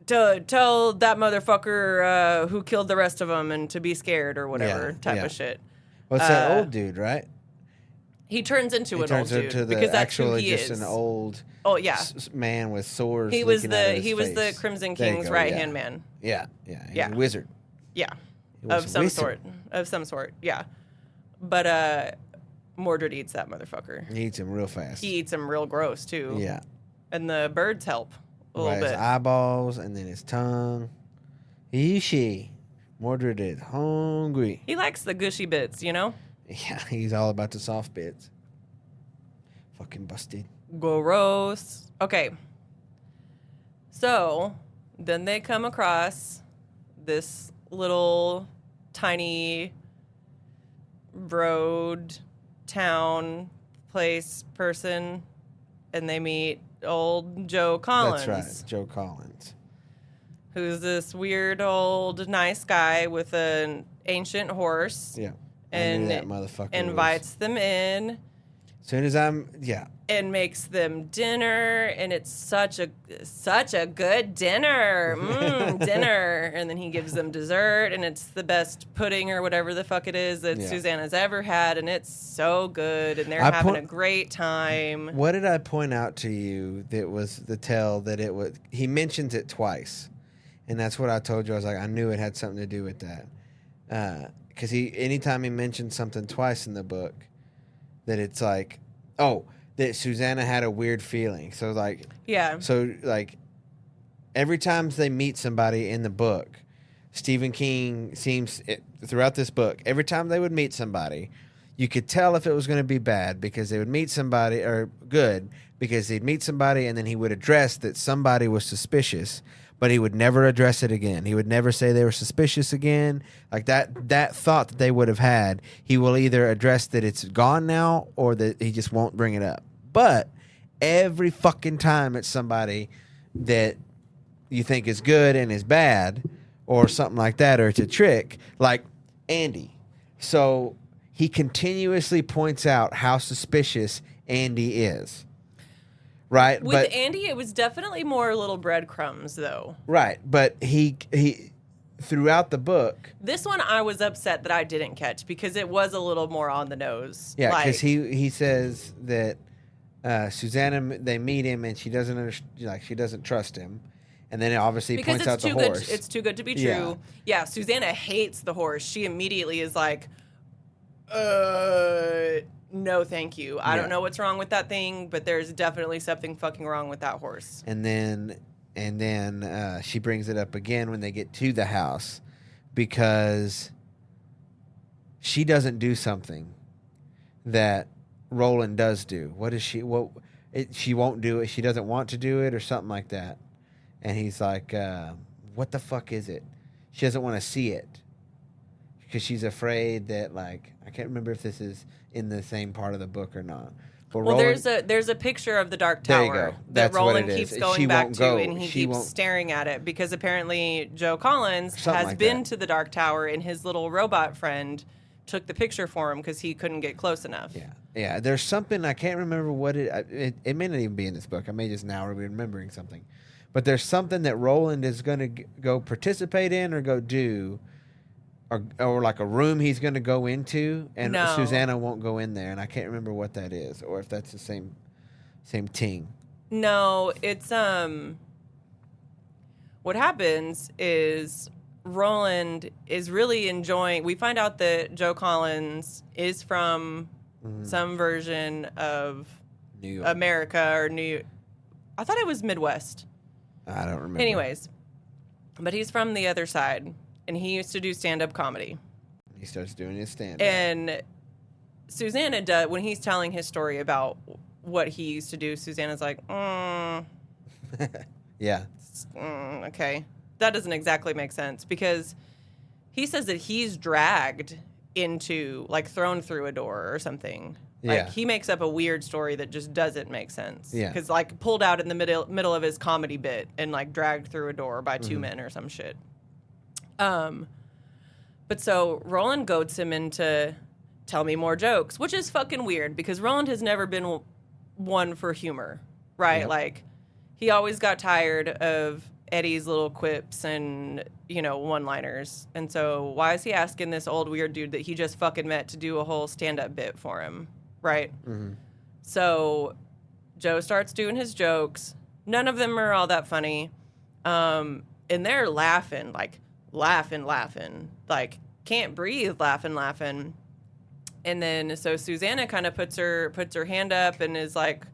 to tell that motherfucker who killed the rest of them and to be scared or whatever type of shit. Well, it's that old dude, right? He turns into an old dude because that's who actually he just is. an old man with sores. He was the Crimson King's right hand man. Yeah. He's a wizard. Yeah, of some sort. Yeah, but Mordred eats that motherfucker. He eats him real fast. He eats him real gross too. Yeah, and the birds help a little bit. His eyeballs and then his tongue. Mordred is hungry. He likes the gushy bits, you know? Yeah, he's all about the soft bits. Fucking busted. Gross. Okay. So, then they come across this little tiny road, town, place, person, and they meet old Joe Collins. That's right, Joe Collins. Who's this weird old nice guy with an ancient horse. Yeah. And that motherfucker invites them in. As soon as and makes them dinner, and it's such a good dinner, dinner. And then he gives them dessert, and it's the best pudding or whatever the fuck it is that Susanna's ever had, and it's so good, and they're having a great time. What did I point out to you that was the tell that it was? He mentions it twice, and that's what I told you. I was like, I knew it had something to do with that, because anytime he mentions something twice in the book, that it's like, that Susanna had a weird feeling. So like, every time they meet somebody in the book, Stephen King seems throughout this book, every time they would meet somebody, you could tell if it was going to be bad because they would meet somebody, or good because they'd meet somebody and then he would address that somebody was suspicious, but he would never address it again. He would never say they were suspicious again. Like that thought that they would have had, he will either address that it's gone now or that he just won't bring it up. But every fucking time it's somebody that you think is good and is bad or something like that, or it's a trick, like Andy. So he continuously points out how suspicious Andy is. Right? With Andy, it was definitely more little breadcrumbs, though. Right. But he throughout the book. This one I was upset that I didn't catch because it was a little more on the nose. Yeah, because he says that Susanna, they meet him and she doesn't she doesn't trust him. And then it obviously points out the horse. It's too good to be true. Yeah, Susanna hates the horse. She immediately is like, no, thank you. I don't know what's wrong with that thing, but there's definitely something fucking wrong with that horse. And then she brings it up again when they get to the house because she doesn't do something that Roland does do. What is she? She won't do it. She doesn't want to do it or something like that. And he's like, what the fuck is it? She doesn't want to see it because she's afraid that, like, I can't remember if this is in the same part of the book or not. But well, Roland, there's a picture of the Dark Tower that Roland keeps going back to, and he keeps staring at it because apparently Joe Collins has been to the Dark Tower, and his little robot friend took the picture for him because he couldn't get close enough. Yeah. There's something, I can't remember what it may not even be in this book. I may just now be remembering something. But there's something that Roland is going to go participate in or go do, or like a room he's going to go into, and Susanna won't go in there, and I can't remember what that is, or if that's the same thing. No, it's what happens is Roland is really enjoying. We find out that Joe Collins is from some version of New York. America or I thought it was Midwest. I don't remember. Anyways, but he's from the other side, and he used to do stand-up comedy. He starts doing his stand-up. And Susanna does, when he's telling his story about what he used to do, Susanna's like, yeah. Okay. That doesn't exactly make sense because he says that he's dragged into, like, thrown through a door or something. Like, he makes up a weird story that just doesn't make sense. Yeah. Because, like, pulled out in the middle of his comedy bit and, like, dragged through a door by two men or some shit. But so Roland goads him into tell me more jokes, which is fucking weird because Roland has never been one for humor, right? Yep. Like, he always got tired of Eddie's little quips and, one-liners. And so why is he asking this old weird dude that he just fucking met to do a whole stand-up bit for him? Right? Mm-hmm. So Joe starts doing his jokes. None of them are all that funny. And they're laughing, like laughing. Like, can't breathe, laughing. And then so Susanna kind of puts her hand up and is like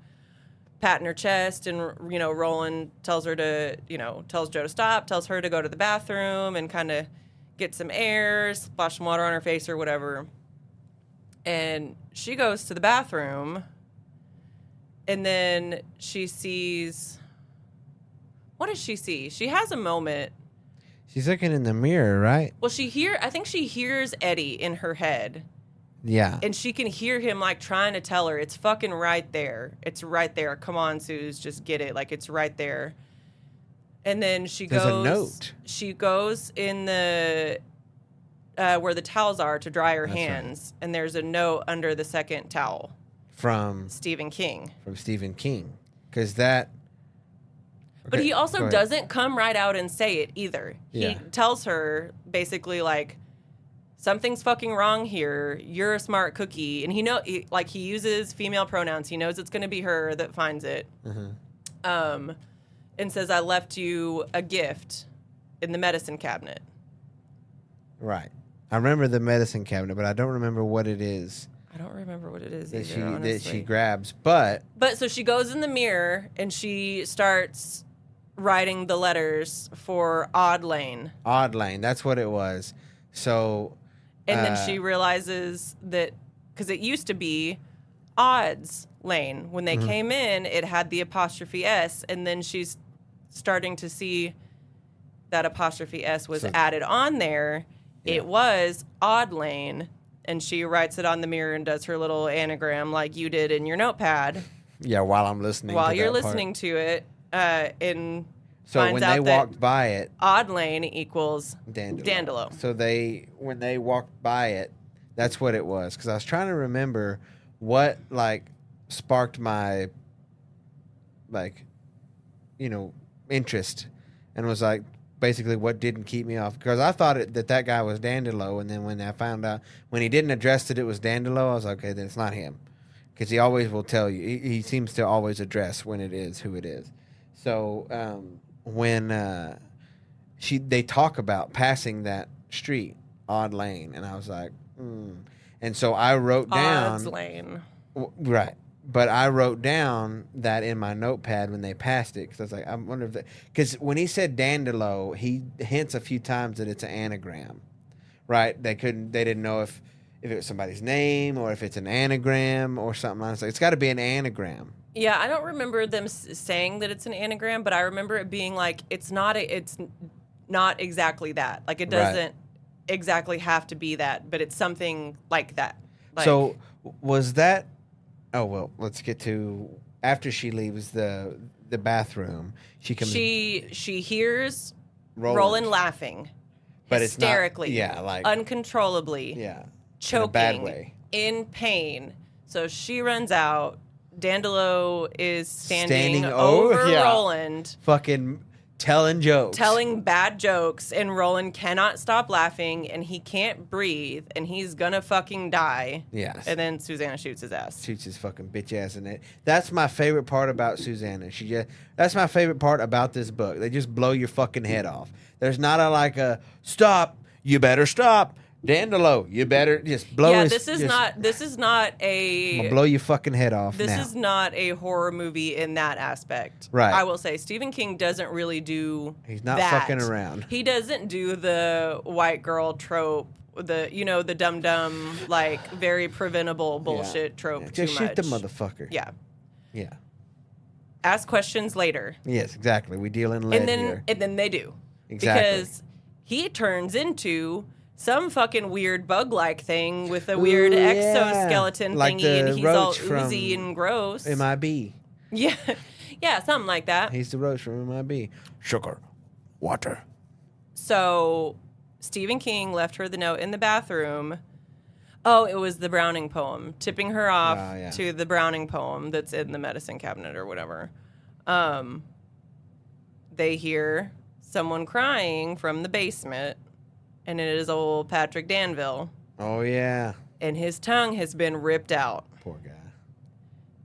patting her chest, and Roland tells Joe to stop, tells her to go to the bathroom and kind of get some air, splash some water on her face or whatever. And she goes to the bathroom, and then she sees, what does she see? She has a moment. She's looking in the mirror, right? Well, I think she hears Eddie in her head. Yeah. And she can hear him, like, trying to tell her, it's fucking right there. It's right there. Come on, Suze, just get it. Like, it's right there. And then There's a note. She goes in the where the towels are to dry her hands, right. And there's a note under the second towel. From Stephen King. Because that... Okay, but he also doesn't come right out and say it either. Yeah. He tells her, basically, like, something's fucking wrong here. You're a smart cookie. And he uses female pronouns. He knows it's going to be her that finds it. Mm-hmm. And says, I left you a gift in the medicine cabinet. Right. I remember the medicine cabinet, but I don't remember what it is. I don't remember what it is that either, honestly. That she grabs, but so she goes in the mirror and she starts writing the letters for Odd Lane. Odd Lane, that's what it was. So... And then she realizes that, because it used to be Odds Lane. When they came in, it had the apostrophe S, and then she's starting to see that apostrophe S was added on there. Yeah. It was Odd Lane, and she writes it on the mirror and does her little anagram like you did in your notepad. Yeah, while I'm listening While you're listening to it, and... So when they walked by it, Odd Lane equals Dandelo. So when they walked by it, That's what it was. Because I was trying to remember what, like, sparked my, like, interest. And was, like, basically what didn't keep me off. Because I thought that guy was Dandelo. And then when I found out, when he didn't address that it was Dandelo, I was like, okay, then it's not him. Because he always will tell you. He seems to always address when it is who it is. So when they talk about passing that street, Odd Lane, and I was like, And so I wrote down Odds Lane. Right. But I wrote down that in my notepad when they passed it, because I was like, I wonder if because when he said Dandelo, he hints a few times that it's an anagram, right? They didn't know if it was somebody's name or if it's an anagram or something. I was like, it's got to be an anagram. Yeah, I don't remember them saying that it's an anagram, but I remember it being like it's not exactly that. Like it doesn't exactly have to be that, but it's something like that. Like, so was that? Oh well, let's get to after she leaves the bathroom. She comes. She hears Roland laughing, but hysterically, it's not, yeah, like uncontrollably, choking, in a bad way, in pain. So she runs out. Dandelo is standing over Roland, fucking telling jokes, telling bad jokes, and Roland cannot stop laughing, and he can't breathe, and he's gonna fucking die. Yes. And then Susanna shoots his ass. Shoots his fucking bitch ass in it. That's my favorite part about Susanna. That's my favorite part about this book. They just blow your fucking head off. There's not a stop. You better stop. Dandelo, you better just blow. Yeah, this is not a. I'm gonna blow your fucking head off. This now. is not a horror movie in that aspect. Right. I will say Stephen King doesn't really do. He's not that. fucking around. He doesn't do the white girl trope. The dumb like very preventable bullshit trope. Yeah, too just shoot much. the motherfucker. Yeah. Yeah. Ask questions later. Yes, exactly. We deal in lead here. And then they do. Exactly. Because he turns into some fucking weird bug-like thing with a weird exoskeleton like thingy, and he's all from oozy and gross. MIB. Yeah, yeah, something like that. He's the roach from MIB. Sugar, water. So Stephen King left her the note in the bathroom. Oh, it was the Browning poem, tipping her off to the Browning poem that's in the medicine cabinet or whatever. They hear someone crying from the basement. And it is old Patrick Danville. Oh, yeah. And his tongue has been ripped out. Poor guy.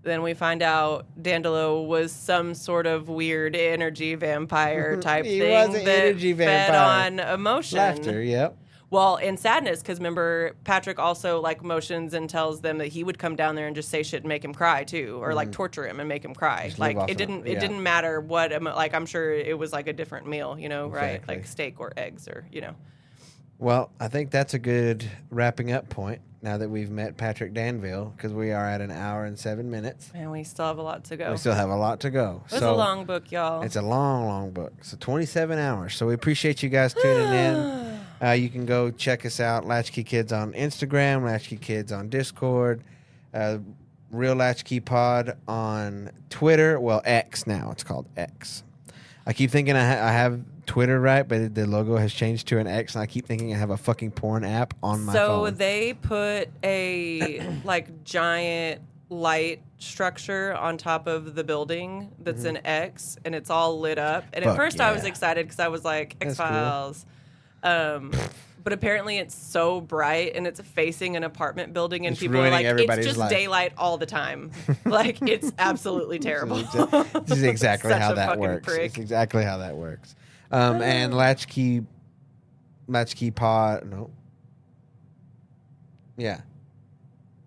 Then we find out Dandelo was some sort of weird energy vampire type he thing was an that energy fed vampire. on emotion. Laughter, yep. Well, and sadness, because remember, Patrick also like motions and tells them that he would come down there and just say shit and make him cry too, or like torture him and make him cry. Just like it didn't matter what. Like I'm sure it was like a different meal, Exactly. right? Like steak or eggs or Well, I think that's a good wrapping up point now that we've met Patrick Danville, because we are at an hour and 7 minutes. And we still have a lot to go. We still have a lot to go. It was a long book, y'all. It's a long, long book. So 27 hours. So we appreciate you guys tuning in. You can go check us out, Latchkey Kids on Instagram, Latchkey Kids on Discord, Real Latchkey Pod on Twitter. Well, X now. It's called X. I keep thinking I have Twitter right, but the logo has changed to an X, and I keep thinking I have a fucking porn app on my phone. So they put a like giant light structure on top of the building that's an X, and it's all lit up. And at first I was excited because I was like, X-Files. Cool. But apparently it's so bright, and it's facing an apartment building, and people are like, it's just daylight all the time. Like, it's absolutely terrible. This is exactly how that works. Prick. It's exactly how that works. And Latchkey Pod, no. Yeah.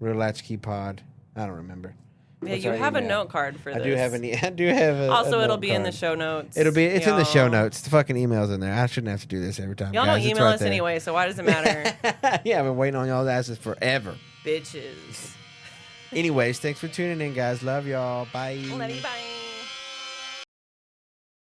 Real Latchkey Pod. I don't remember. Yeah, you have a note card for this. I do have a Also, it'll be card. in the show notes. It's in the show notes. The fucking email's in there. I shouldn't have to do this every time. Y'all guys. don't email us anyway, so why does it matter? Yeah, I've been waiting on y'all's asses forever. Bitches. Anyways, thanks for tuning in, guys. Love y'all. Bye. Love you, bye.